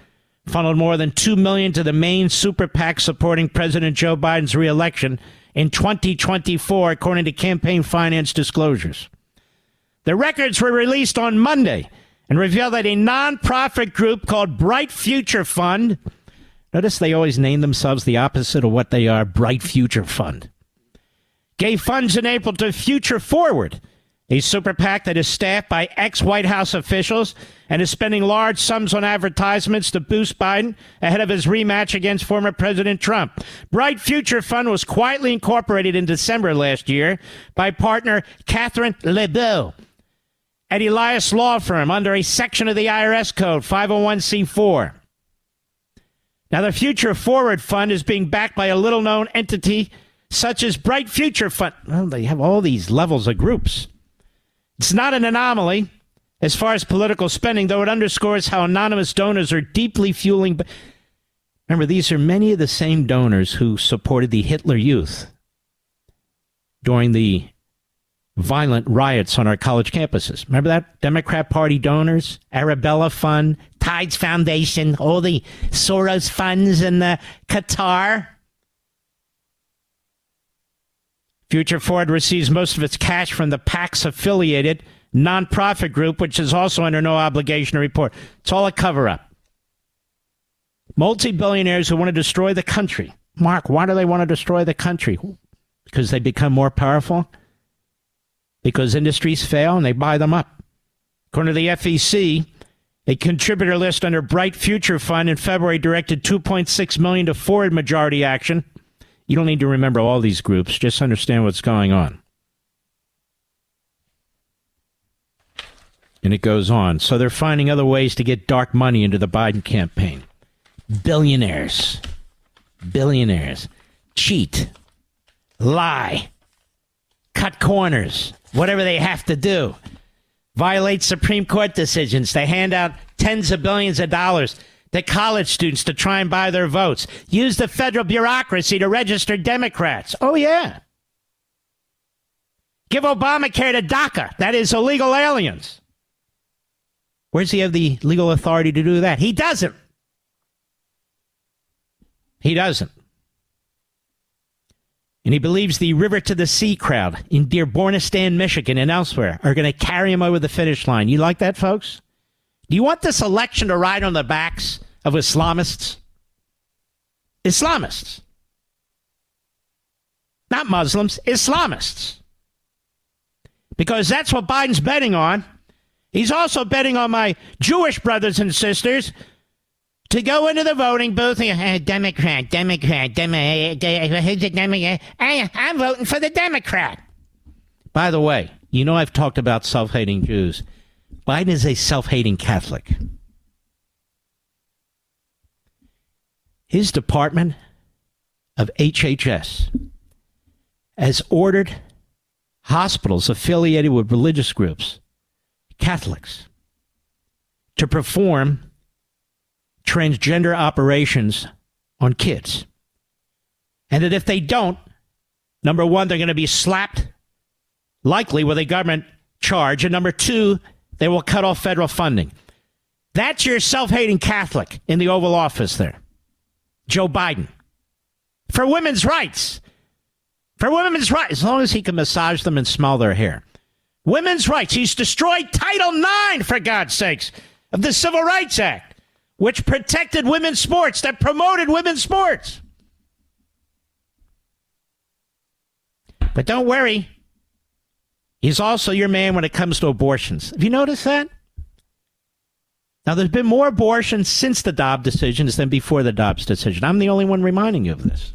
funneled more than $2 million to the main super PAC supporting President Joe Biden's reelection in 2024, according to campaign finance disclosures. The records were released on Monday and revealed that a nonprofit group called Bright Future Fund, notice they always name themselves the opposite of what they are, Bright Future Fund, gave funds in April to Future Forward, a super PAC that is staffed by ex-White House officials and is spending large sums on advertisements to boost Biden ahead of his rematch against former President Trump. Bright Future Fund was quietly incorporated in December last year by partner Catherine Lebeau at Elias Law Firm under a section of the IRS Code 501c4. Now, the Future Forward Fund is being backed by a little-known entity such as Bright Future Fund. Well, they have all these levels of groups. It's not an anomaly as far as political spending, though it underscores how anonymous donors are deeply fueling. Remember, these are many of the same donors who supported the Hitler Youth during the violent riots on our college campuses. Remember that? Democrat Party donors, Arabella Fund, Tides Foundation, all the Soros funds in the Qatar. Future Ford receives most of its cash from the PACS-affiliated nonprofit group, which is also under no obligation to report. It's all a cover-up. Multi-billionaires who want to destroy the country. Mark, why do they want to destroy the country? Because they become more powerful? Because industries fail and they buy them up. According to the FEC, a contributor list under Bright Future Fund in February directed $2.6 million to Ford majority action. You don't need to remember all these groups. Just understand what's going on. And it goes on. So they're finding other ways to get dark money into the Biden campaign. Billionaires. Cheat. Lie. Cut corners. Whatever they have to do. Violate Supreme Court decisions. They hand out tens of billions of dollars to college students to try and buy their votes. Use the federal bureaucracy to register Democrats. Oh, yeah. Give Obamacare to DACA. That is illegal aliens. Where's he have the legal authority to do that? He doesn't. And he believes the River to the Sea crowd in Dearbornistan, Michigan, and elsewhere are going to carry him over the finish line. You like that, folks? Do you want this election to ride on the backs of Islamists? Islamists. Not Muslims, Islamists. Because that's what Biden's betting on. He's also betting on my Jewish brothers and sisters to go into the voting booth and Democrat. I'm voting for the Democrat. By the way, you know I've talked about self-hating Jews. Biden is a self-hating Catholic. His department of HHS has ordered hospitals affiliated with religious groups, Catholics, to perform transgender operations on kids. And that if they don't, number one, they're going to be slapped, likely with a government charge, and number two, they will cut off federal funding. That's your self-hating Catholic in the Oval Office there, Joe Biden. For women's rights. As long as he can massage them and smell their hair. Women's rights. He's destroyed Title IX, for God's sakes, of the Civil Rights Act, which protected women's sports, that promoted women's sports. But don't worry. He's also your man when it comes to abortions. Have you noticed that? Now, there's been more abortions since the Dobbs decisions than before the Dobbs decision. I'm the only one reminding you of this.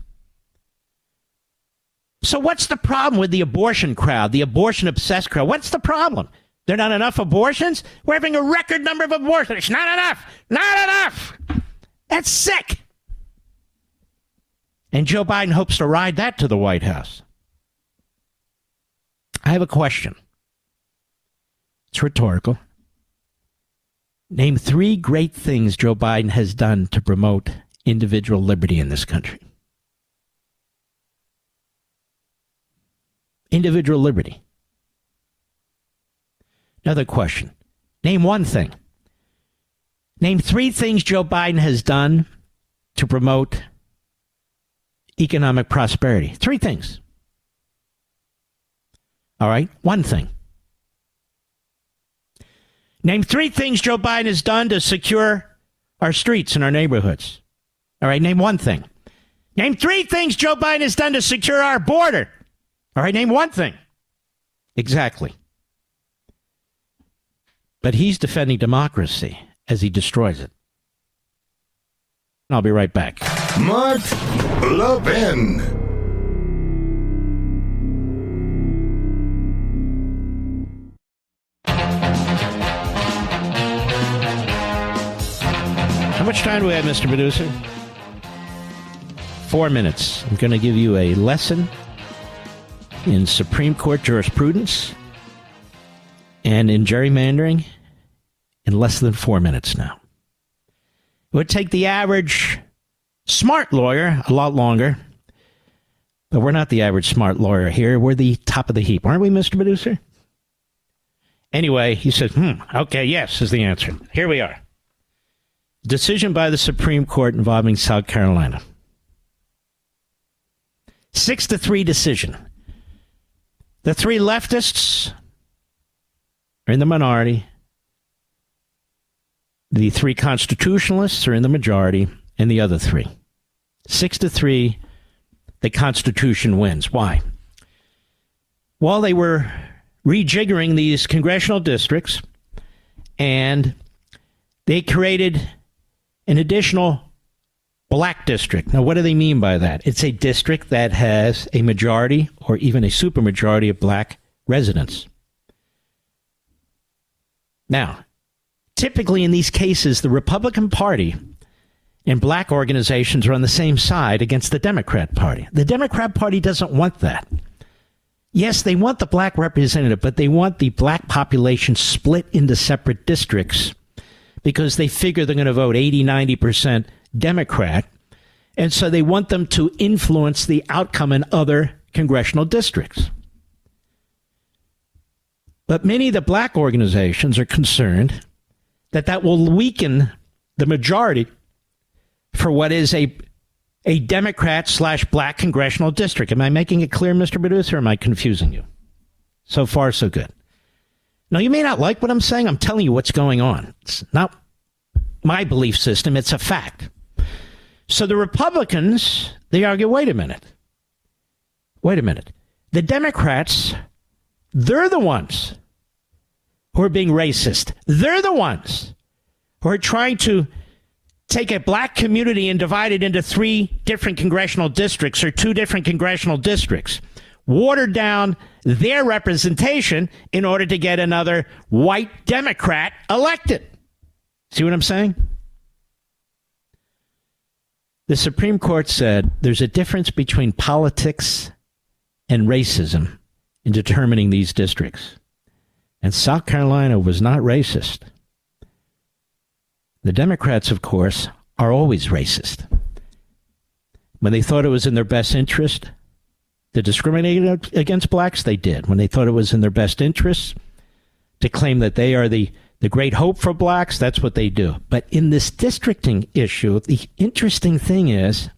So what's the problem with the abortion crowd, the abortion-obsessed crowd? What's the problem? There are not enough abortions? We're having a record number of abortions. It's not enough. Not enough. That's sick. And Joe Biden hopes to ride that to the White House. I have a question. It's rhetorical. Name 3 great things Joe Biden has done to promote individual liberty in this country. Individual liberty. Another question. Name 1 thing. Name 3 things Joe Biden has done to promote economic prosperity. 3 things. All right? 1 thing. Name 3 things Joe Biden has done to secure our streets and our neighborhoods. All right? Name 1 thing. Name 3 things Joe Biden has done to secure our border. All right? Name 1 thing. Exactly. But he's defending democracy as he destroys it. I'll be right back. Mark Levin. How much time do we have, Mr. Producer? 4 minutes. I'm going to give you a lesson in Supreme Court jurisprudence and in gerrymandering in less than 4 minutes now. It would take the average smart lawyer a lot longer. But we're not the average smart lawyer here. We're the top of the heap. Aren't we, Mr. Producer? Anyway, he says, okay, yes, is the answer. Here we are. Decision by the Supreme Court involving South Carolina. 6-3 decision. The three leftists are in the minority. The three constitutionalists are in the majority, and the other three. 6-3, the Constitution wins. Why? Well, they were rejiggering these congressional districts, and they created an additional black district. Now, what do they mean by that? It's a district that has a majority or even a supermajority of black residents. Now, typically in these cases, the Republican Party and black organizations are on the same side against the Democrat Party. The Democrat Party doesn't want that. Yes, they want the black representative, but they want the black population split into separate districts because they figure they're going to vote 80-90% Democrat, and so they want them to influence the outcome in other congressional districts. But many of the black organizations are concerned that that will weaken the majority for what is a Democrat/black congressional district. Am I making it clear, Mr. Producer, or am I confusing you? So far, so good. Now, you may not like what I'm saying. I'm telling you what's going on. It's not my belief system. It's a fact. So the Republicans, they argue, wait a minute. The Democrats, they're the ones who are being racist. They're the ones who are trying to take a black community and divide it into 3 different congressional districts or 2 different congressional districts, watered down their representation in order to get another white Democrat elected. See what I'm saying? The Supreme Court said there's a difference between politics and racism in determining these districts. And South Carolina was not racist. The Democrats, of course, are always racist. When they thought it was in their best interest to discriminate against blacks, they did. When they thought it was in their best interest to claim that they are the great hope for blacks, that's what they do. But in this districting issue, the interesting thing is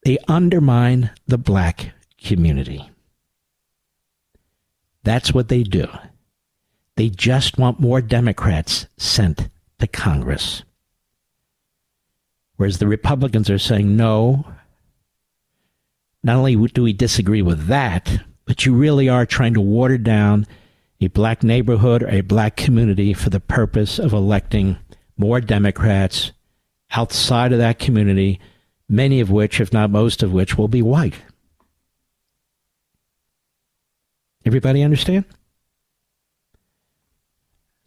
they undermine the black community. That's what they do. They just want more Democrats sent to Congress. Whereas the Republicans are saying, no, not only do we disagree with that, but you really are trying to water down a black neighborhood or a black community for the purpose of electing more Democrats outside of that community, many of which, if not most of which, will be white. Everybody understand?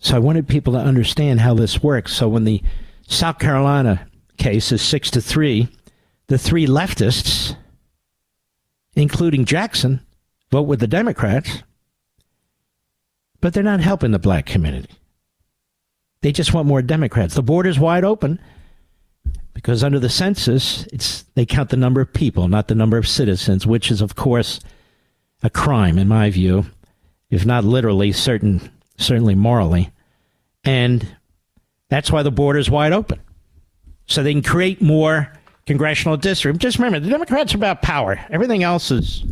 So I wanted people to understand how this works. So when the South Carolina case is 6-3, the 3 leftists, including Jackson, vote with the Democrats, but they're not helping the black community. They just want more Democrats. The border's wide open because under the census, they count the number of people, not the number of citizens, which is, of course, a crime, in my view, if not literally, certainly morally. And that's why the border is wide open. So they can create more congressional districts. Just remember, the Democrats are about power. Everything else is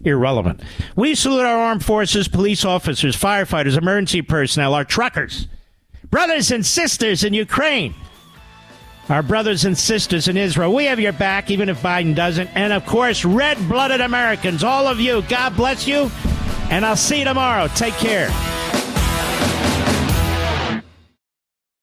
irrelevant. We salute our armed forces, police officers, firefighters, emergency personnel, our truckers, brothers and sisters in Ukraine, our brothers and sisters in Israel. We have your back, even if Biden doesn't. And, of course, red-blooded Americans, all of you. God bless you. And I'll see you tomorrow. Take care.